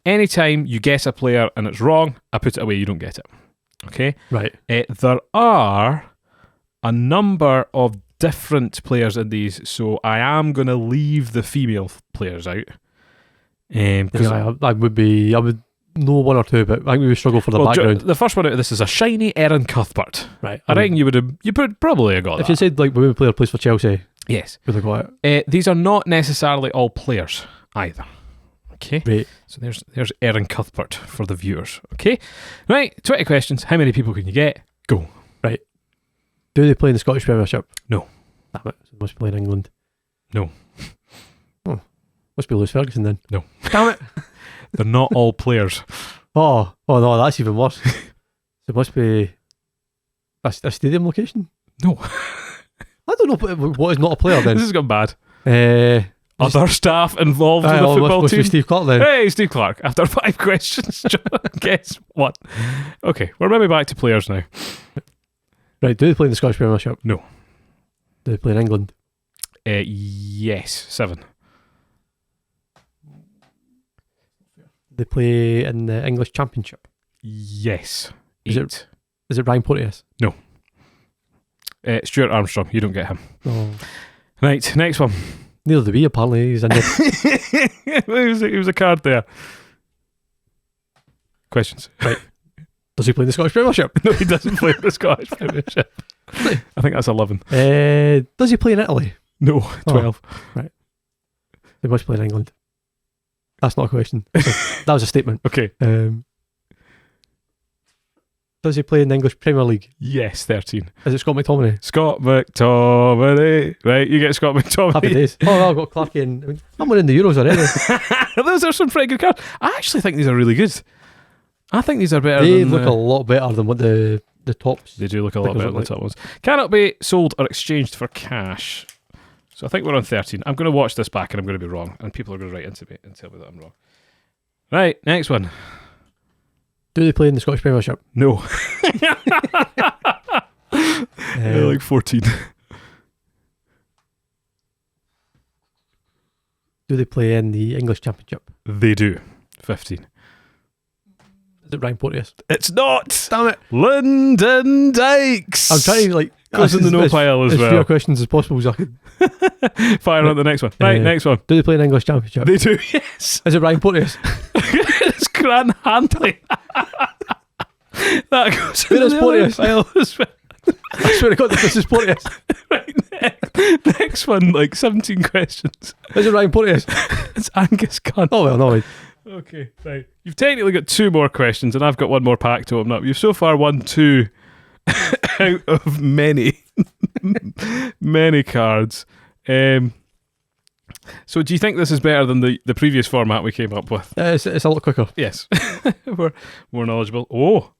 Anytime you guess a player and it's wrong, I put it away, you don't get it, okay? Right. There are a number of different players in these, so I am going to leave the female players out. Because I would know one or two, but I think we would struggle for the background. the first one out of this is a shiny Erin Cuthbert. Right. I reckon you would probably have got If that. you said like women player plays for Chelsea, Yes. would have got it. These are not necessarily all players either. Okay. Right. So there's Erin Cuthbert for the viewers. Okay. Right. 20 questions. How many people can you get? Go. Do they play in the Scottish Premiership? No. Damn it. So they must play in England. No. Oh. Must be Lewis Ferguson then. No. Damn it. They're not all players. Oh no, that's even worse. So it must be a stadium location? No. I don't know what is not a player then. This has gone bad. Other staff involved in the football must team. be Steve Clark then. Hey, Steve Clark. After 5 questions, guess what? Okay, we're maybe back to players now. Right, do they play in the Scottish Premiership? No. Do they play in England? Yes, 7. They play in the English Championship. Yes, 8. Is it Ryan Porteous? No. Stuart Armstrong. You don't get him. Oh. Right, next one. Neither do we, apparently. He's in there. It was a card there. Questions. Right. Does he play in the Scottish Premiership? No, he doesn't play in the Scottish Premiership. I think that's 11. Does he play in Italy? No, 12. Right. They must play in England. That's not a question. That was a statement. Okay. Does he play in the English Premier League? Yes, 13. Is it Scott McTominay? Scott McTominay. Right, you get Scott McTominay. Happy days. Oh, I've got Clarky and I'm winning the Euros already. Those are some pretty good cards. I actually think these are really good. I think these are better They than... look a lot better than what the tops. They do look a lot Stickers better than look the top ones. Cannot be sold or exchanged for cash. So I think we're on 13. I'm going to watch this back and I'm going to be wrong. And people are going to write into me and tell me that I'm wrong. Right, next one. Do they play in the Scottish Premiership? No. Like 14. Do they play in the English Championship? They do. 15. Is it Ryan Porteous? It's not. Damn it. Lyndon Dykes. I'm trying to like... Goes in the no pile as as well. few questions as possible so I could... Fire on the next one. Right, next one. Do they play in the English Championship? They do, yes. Is it Ryan Porteous? It's Grant Handley. That goes Where in is the Porteous? pile as well. I swear to God, this is Porteous. Right, next one, like 17 questions. Is it Ryan Porteous? It's Angus Gunn. Oh well, no. Okay, right. You've technically got 2 more questions, and I've got 1 more pack to open up. You've so far won 2 out of many, many cards. So do you think this is better than the previous format we came up with? It's a lot quicker. Yes. We're more knowledgeable.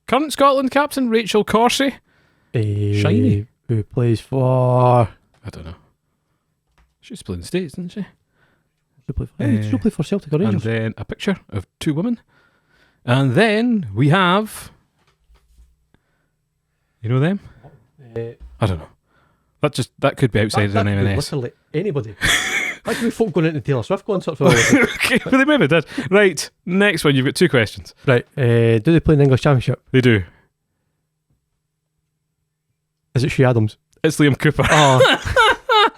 Current Scotland captain Rachel Corsie. Shiny. Who plays for... I don't know. She's playing the States, doesn't she? She'll play for Celtic or Rangers. And then a picture of 2 women. And then we have... You know them? I don't know. That could be outside an M&S. Literally anybody. How can we folk going into Taylor Swift concerts? Okay, but they maybe did. Right, next one. You've got 2 questions. Right. Do they play in the English Championship? They do. Is it Shea Adams? It's Liam Cooper. Oh.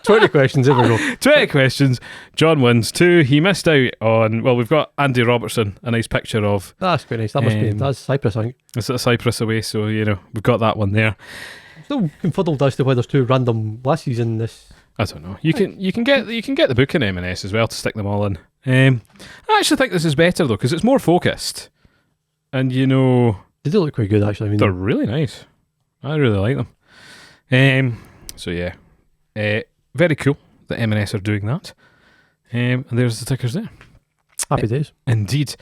20 questions, there we go. 20 questions. John wins 2. He missed out on... Well, we've got Andy Robertson, a nice picture of... That's quite nice. That must be... That's Cyprus, I think. It's at Cyprus away, so, we've got that one there. I'm still confuddled as to why there's 2 random lassies in this. I don't know. You can get the book in M&S as well to stick them all in. I actually think this is better, though, because it's more focused. And, They do look quite good, actually. I mean, they're really nice. I really like them. So, yeah. Very cool that M&S are doing that. And there's the stickers there. Happy days. Indeed.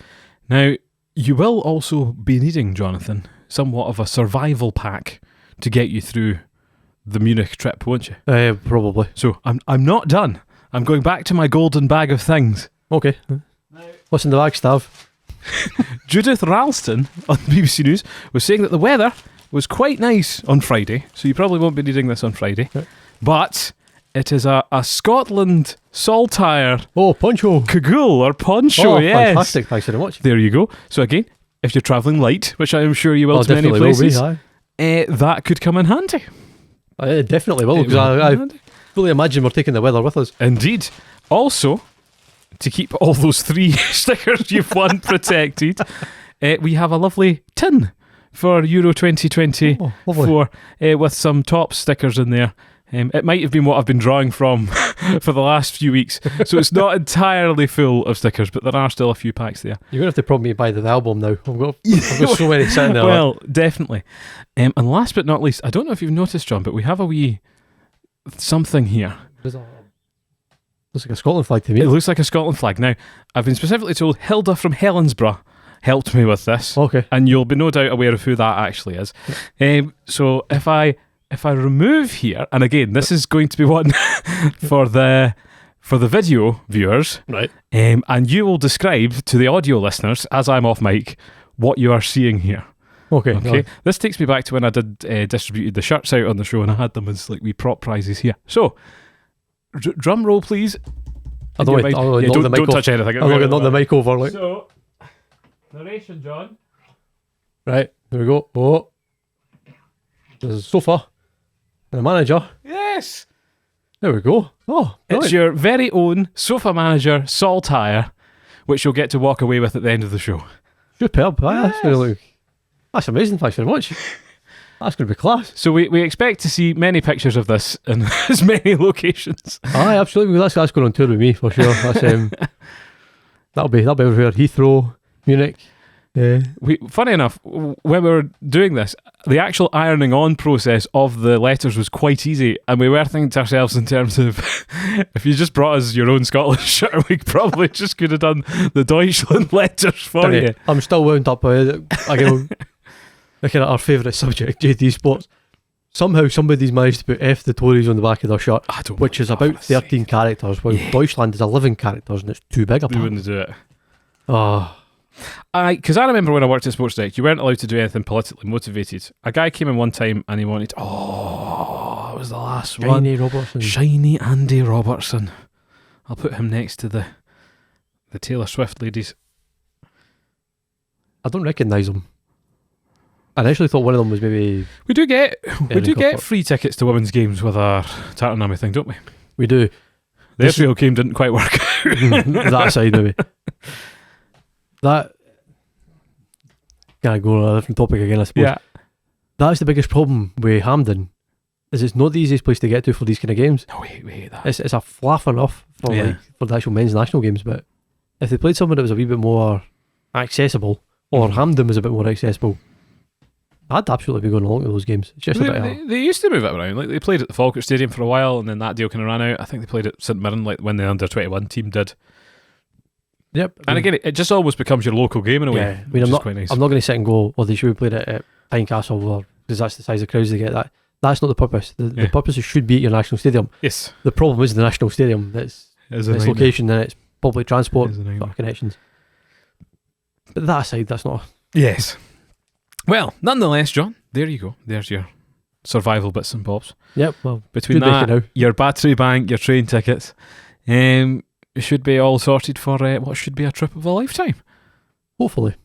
Now, you will also be needing, Jonathan, somewhat of a survival pack to get you through the Munich trip, won't you? Probably. So, I'm not done. I'm going back to my golden bag of things. Okay. What's in the bag, Stav? Judith Ralston on BBC News was saying that the weather was quite nice on Friday, so you probably won't be needing this on Friday. Okay. But it is a Scotland Saltire poncho cagoule or poncho, yes. Fantastic, thanks very much. There you go. So again, if you're travelling light, which I am sure you will to many places, that could come in handy. It definitely will, because I fully imagine we're taking the weather with us. Indeed. Also, to keep all those 3 stickers you've won protected, we have a lovely tin for Euro 2024 with some top stickers in there. It might have been what I've been drawing from for the last few weeks. So it's not entirely full of stickers, but there are still a few packs there. You're going to have to prompt me to buy the album now. I've got so many sitting there. Well, definitely. And last but not least, I don't know if you've noticed, John, but we have a wee something here. Looks like a Scotland flag to me. It looks like a Scotland flag. Now, I've been specifically told Hilda from Helensburgh helped me with this. Okay. And you'll be no doubt aware of who that actually is. So if I remove here, and again, this is going to be one for the video viewers, Right. And you will describe to the audio listeners, as I'm off mic, what you are seeing here. Okay. Okay. This takes me back to when I did distributed the shirts out on the show, and I had them as like wee prop prizes here. So, drum roll, please. Don't touch anything. I'm going to knock the mic over. Like. So, narration, John. Right, there we go. Oh, there's a sofa and a manager. Yes. There we go. Oh, brilliant. It's your very own Sofamanager Saltire, which you'll get to walk away with at the end of the show. Superb. That's amazing. Thanks very much. That's going to be class. So we expect to see many pictures of this in as many locations. Aye, absolutely. That's going on tour with me for sure. That's that'll be everywhere. Heathrow, Munich. Funny enough, when we were doing this, the actual ironing on process of the letters was quite easy, and we were thinking to ourselves in terms of if you just brought us your own Scotland shirt, we probably just could have done the Deutschland letters for you. I'm still wound up again. Looking at our favourite subject, JD Sports. Somehow somebody's managed to put F the Tories on the back of their shirt, which is about 13 characters, while Deutschland is 11 characters and it's too big apparently. They wouldn't do it. Oh. Because I remember when I worked at Sports Direct, you weren't allowed to do anything politically motivated. A guy came in one time and he wanted, it was the last one. Shiny Andy Robertson. I'll put him next to the Taylor Swift ladies. I don't recognise them. I initially thought one of them was maybe... We do get free tickets to women's games with our Tartan Army thing, don't we? We do. The Israel game didn't quite work out. That side, maybe. That... Can I go on a different topic again, I suppose? Yeah. That's the biggest problem with Hampden, is it's not the easiest place to get to for these kind of games. No, we hate that. It's a flaff enough for the actual men's national games, but if they played somewhere that was a wee bit more accessible, or Hampden was a bit more accessible, I'd absolutely be going along to those games. It's just they used to move it around. Like they played at the Falkirk Stadium for a while, and then that deal kind of ran out. I think they played at St Mirren, like when the under-21 team did. Yep. And again, it just almost becomes your local game in a way. Yeah. I mean, I'm not going to sit and go, well, they should have played it at Tynecastle, because that's the size of crowds they get. That's not the purpose. The purpose is should be at your national stadium. Yes. The problem is the national stadium. Its location and its public transport connections. But that aside, that's not... Yes. Well, nonetheless, John, there you go. There's your survival bits and bobs. Yep, well, between that, your battery bank, your train tickets, it should be all sorted for what should be a trip of a lifetime. Hopefully.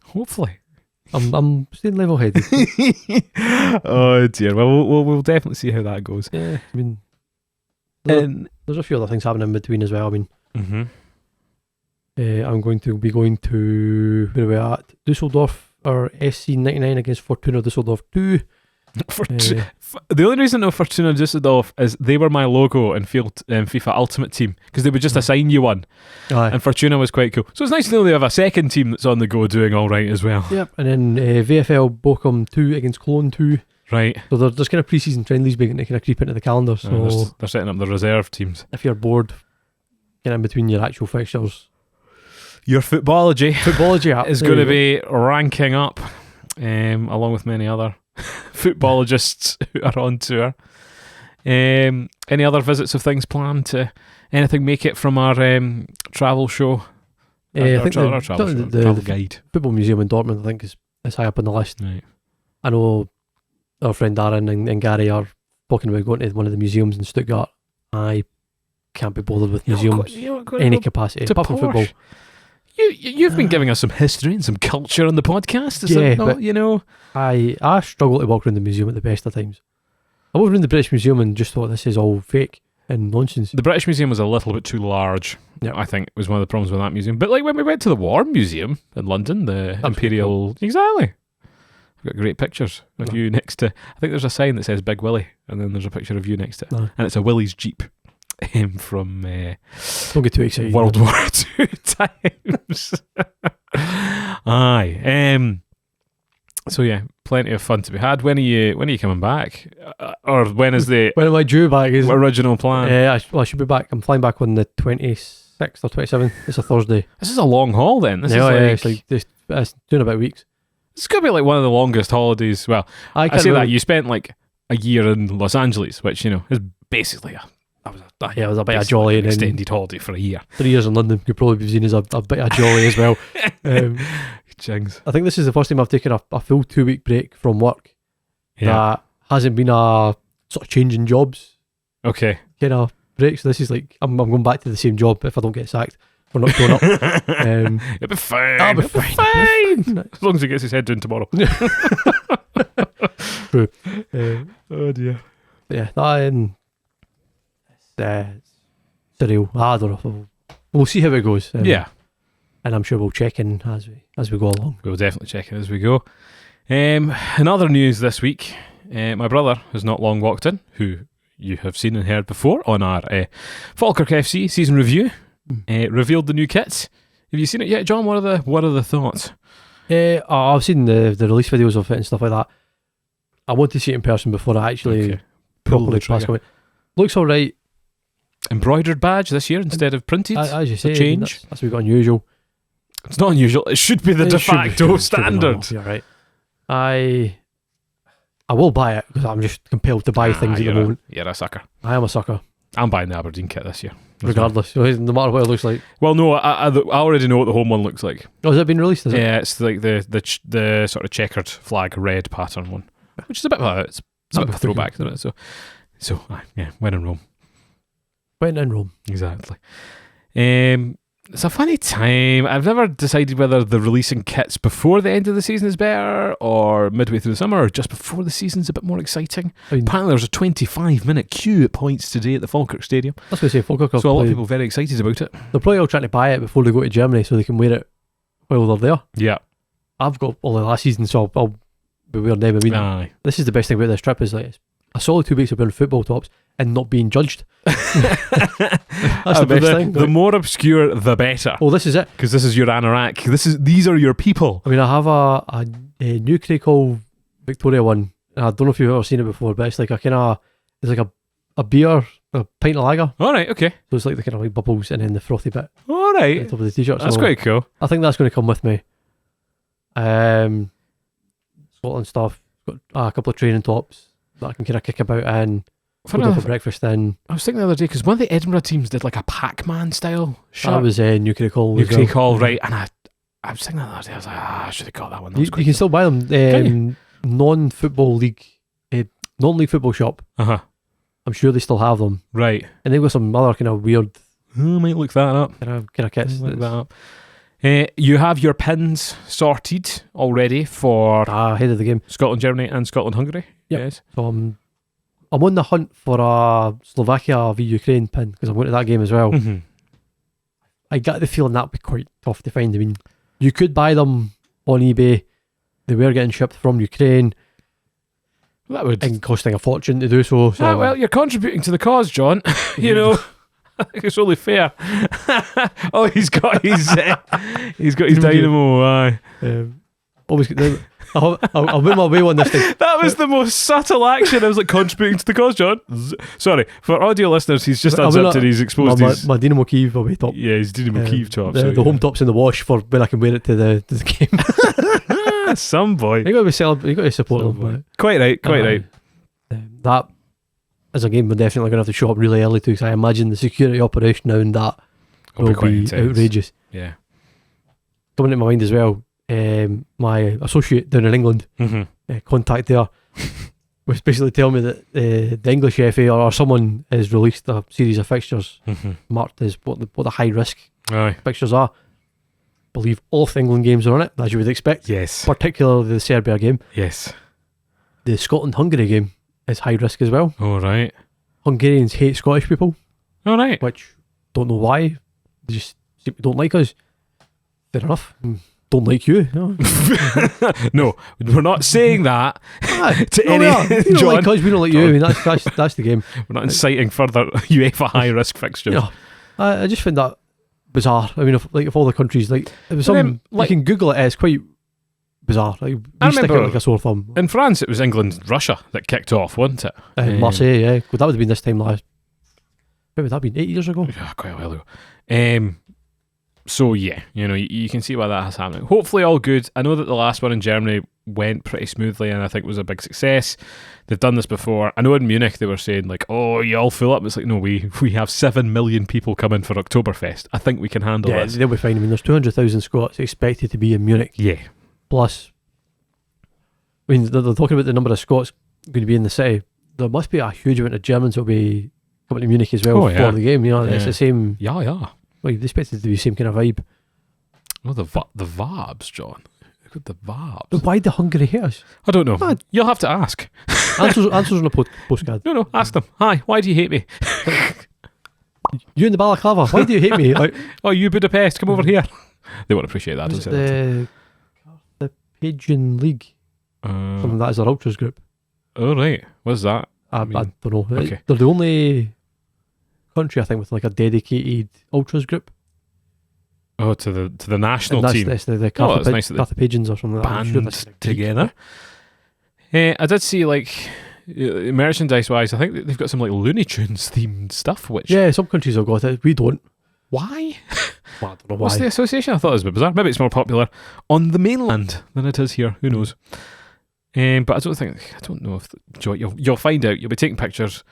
I'm staying level-headed. Oh dear. Well, we'll definitely see how that goes. Yeah, I mean, there's a few other things happening in between as well. I mean, I'm going to be going to, where are we at? Dusseldorf, or SC99 against Fortuna Dusseldorf 2. The only reason I know Fortuna Dusseldorf is they were my logo in FIFA Ultimate Team, because they would just assign you one. Aye. And Fortuna was quite cool. So it's nice to know they have a second team that's on the go doing all right as well. Yep. And then VFL Bochum 2 against Cologne 2. Right. So there's kind of pre-season friendlies beginning to kind of creep into the calendar. So they're setting up the reserve teams. If you're bored, get in between your actual fixtures. Your footballogy app is going to be ranking up, along with many other footballogists who are on tour. Any other visits of things planned? To anything make it from our travel show? I think our travel guide. Football Museum in Dortmund, I think, is high up on the list. Right. I know our friend Darren and Gary are talking about going to one of the museums in Stuttgart. I can't be bothered with museums any capacity apart from football. You've been giving us some history and some culture on the podcast. I struggle to walk around the museum at the best of times. I walked around the British Museum and just thought this is all fake and nonsense. The British Museum was a little bit too large. Yeah, I think was one of the problems with that museum. But like when we went to the War Museum in London, the Imperial, exactly. I've got great pictures of you next to. I think there's a sign that says Big Willie, and then there's a picture of you next to it, and it's a Willie's Jeep. from Don't get too excited. World War II times. Aye. So yeah, plenty of fun to be had. When are you coming back? Or when is the When am I due back? original plan? I should be back. I'm flying back on the 26th or 27th. It's a Thursday. This is a long haul then. This It's like it's doing about weeks. It's gonna be like one of the longest holidays. Well, I say that you spent like a year in Los Angeles, which is basically it was a bit of jolly and extended holiday for a year. 3 years in London could probably be seen as a bit of jolly as well. Jings. I think this is the first time I've taken a full 2 week break from work. That hasn't been a sort of changing jobs. Okay. Kind of break. So this is like I'm going back to the same job if I don't get sacked. We're not going up. It'll be fine. I'll be fine. As long as he gets his head down tomorrow. True. Oh dear. Yeah, that it's surreal. I don't know. We'll see how it goes. Yeah. And I'm sure we'll check in as we go along. We'll definitely check it as we go. In other news this week, my brother has not long walked in, who you have seen and heard before on our Falkirk FC season review. Revealed the new kits. Have you seen it yet, John? What are the thoughts? I've seen the release videos of it and stuff like that. I want to see it in person before I actually properly pass it. Looks alright. Embroidered badge this year instead of printed. As you say, change. That's a bit unusual. It's not unusual. It should be the de facto standard. You're right. I will buy it because I'm just compelled to buy things at the moment. You're a sucker. I am a sucker. I'm buying the Aberdeen kit this year. Regardless, no matter what it looks like. Well, no, I already know what the home one looks like. Oh, has it been released? Yeah, it's like the sort of checkered flag red pattern one, which is a bit of a throwback, isn't it? So when in Rome. When in Rome. Exactly. It's a funny time. I've never decided whether the releasing kits before the end of the season is better or midway through the summer or just before the season's a bit more exciting. Apparently there's a 25-minute queue at points today at the Falkirk Stadium. I was going to say Falkirk. So a lot of people are very excited about it. They're probably all trying to buy it before they go to Germany so they can wear it while they're there. Yeah. I've got all the last season, so I'll be wearing them. I mean, this is the best thing about this trip is like a solid 2 weeks of wearing football tops and not being judged. That's the best thing. The more obscure, the better. Well, this is it. Because this is your anorak. These are your people. I mean, I have a New Craig Hall Victoria one. I don't know if you've ever seen it before, but it's like it's like a beer, a pint of lager. All right, okay. So it's like the kind of like bubbles and then the frothy bit. All right. On top of the t-shirt. That's quite cool. I think that's going to come with me. Scotland stuff. Got a couple of training tops that I can kind of kick about and go for breakfast then. I was thinking the other day, because one of the Edinburgh teams did like a Pac-Man style shirt. That was New Craig Hall. New Craig Hall, right. And I was thinking the other day, I was like, I should have got that one. You can still buy them. Non-football league, non-league football shop. Uh-huh. I'm sure they still have them. Right. And they've got some other kind of weird... I might look that up. Kind of kits. Look that up. You have your pins sorted already for ahead of the game. Scotland, Germany and Scotland, Hungary. Yep. Yes. So I'm on the hunt for a Slovakia v Ukraine pin because I'm going to that game as well. Mm-hmm. I got the feeling that would be quite tough to find. I mean, you could buy them on eBay. They were getting shipped from Ukraine. That would... And costing a fortune to do so. Well, you're contributing to the cause, John. You know... I think it's only fair. Oh, he's got his dynamo. Aye. I'll win my way on this thing. That was the most subtle action. I was like contributing to the cause, John. Sorry for audio listeners. He's just unzipped and he's exposed my Dynamo Kyiv away top. Yeah, his Dynamo Kyiv top. The home top's in the wash for when I can wear it to the game. Some boy. You got to support them. Quite right. That as a game we're definitely going to have to show up really early too, because I imagine the security operation around that will be outrageous. Yeah. Coming to my mind as well, my associate down in England, contact there, was basically telling me that the English FA or someone has released a series of fixtures marked as what the high risk fixtures are. I believe all of the England games are on it, as you would expect. Yes. Particularly the Serbia game. Yes. The Scotland-Hungary game is high risk as well. All right. Hungarians hate Scottish people. All right. Which, don't know why. They just don't like us. Fair enough. don't like you. No, No, we're not saying that to no, any. we are. You don't like us, we don't like you. I mean, that's the game. We're not inciting further UEFA high risk fixtures. You know, I just find that bizarre. I mean, if all the countries, like, it was some, you can Google it, it's quite bizarre. Like, I we stick remember out like a sore thumb. in France, it was England-Russia that kicked off, wasn't it? Marseille, yeah. Well, that would have been this time last. When would that have been? 8 years ago? Yeah, quite a while ago. So yeah, you can see why that has happened. Hopefully all good. I know that the last one in Germany went pretty smoothly and I think was a big success. They've done this before. I know in Munich they were saying like, oh, you all fill up. It's like, no, we have 7 million people coming for Oktoberfest. I think we can handle this. They'll be fine. I mean, there's 200,000 Scots expected to be in Munich. Yeah. Plus, I mean, they're talking about the number of Scots going to be in the city. There must be a huge amount of Germans that will be coming to Munich as well for the game. It's the same. Yeah. Well, they expect it to be the same kind of vibe. Oh, the vibes, John. Look at the vibes. But why the Hungary hate us? I don't know. You'll have to ask. Answers on a postcard. No, ask them. Hi, why do you hate me? You in the balaclava, why do you hate me? Like, oh, you Budapest, come over here. They won't appreciate that. Is it the Patriotic League? Something that is their ultras group. Oh, right. What's that? I don't know. Okay. They're the only country, I think, with like a dedicated ultras group. Oh, to the national team. That's the that's nice that Carthagians or something like that. Band together. I did see like merchandise wise, I think they've got some like Looney Tunes themed stuff. Which some countries have got it. We don't. Why? Well, I don't know why. What's the association? I thought it was a bit bizarre. Maybe it's more popular on the mainland than it is here. Who knows? But I don't know if you'll find out. You'll be taking pictures.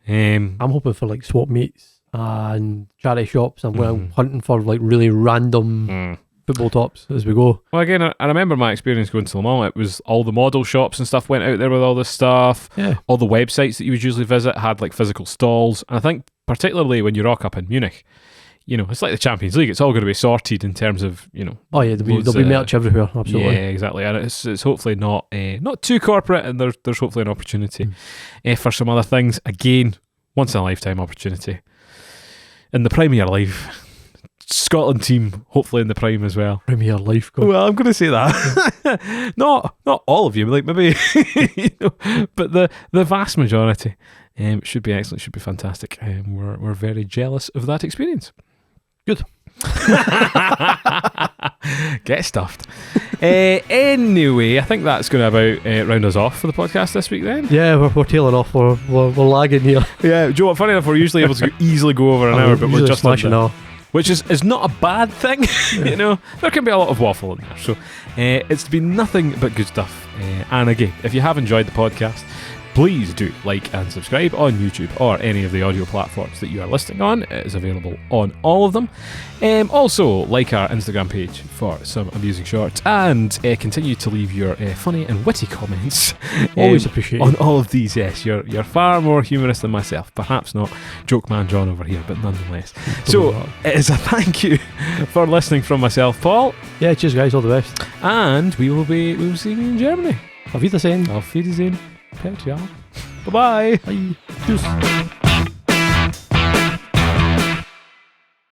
I'm hoping for like swap meets and charity shops. I'm hunting for like really random football tops as we go. Well, again, I remember my experience going to Le Mans. It was all the model shops and stuff went out there with all this stuff. Yeah. All the websites that you would usually visit had like physical stalls. And I think particularly when you rock up in Munich, it's like the Champions League. It's all going to be sorted in terms of, Oh yeah, there'll be merch everywhere. Absolutely. Yeah, exactly. And it's hopefully not too corporate, and there's hopefully an opportunity for some other things. Again, once in a lifetime opportunity. In the prime of your life. Scotland team, hopefully in the prime as well. Prime of your life, God. Well, I'm going to say that. not all of you, like maybe, but the vast majority should be excellent, should be fantastic. We're very jealous of that experience. Good. Get stuffed. Anyway, I think that's going to about round us off for the podcast this week then. Yeah, we're tailing off. We're lagging here. Yeah, Joe, funny enough, we're usually able to easily go over an hour, but we're just smashing off. Which is not a bad thing. There can be a lot of waffle in there. So it's been nothing but good stuff. And again, if you have enjoyed the podcast, please do like and subscribe on YouTube or any of the audio platforms that you are listening on. It is available on all of them. Also, like our Instagram page for some amusing shorts, and continue to leave your funny and witty comments. Always appreciate on all of these. Yes, you're far more humorous than myself. Perhaps not Joke Man John over here, but nonetheless. So it is a thank you for listening from myself, Paul. Yeah, cheers guys, all the best. And we will see you in Germany. Auf Wiedersehen. Auf Wiedersehen. Ciao. Bye-bye. Bye. Tschüss.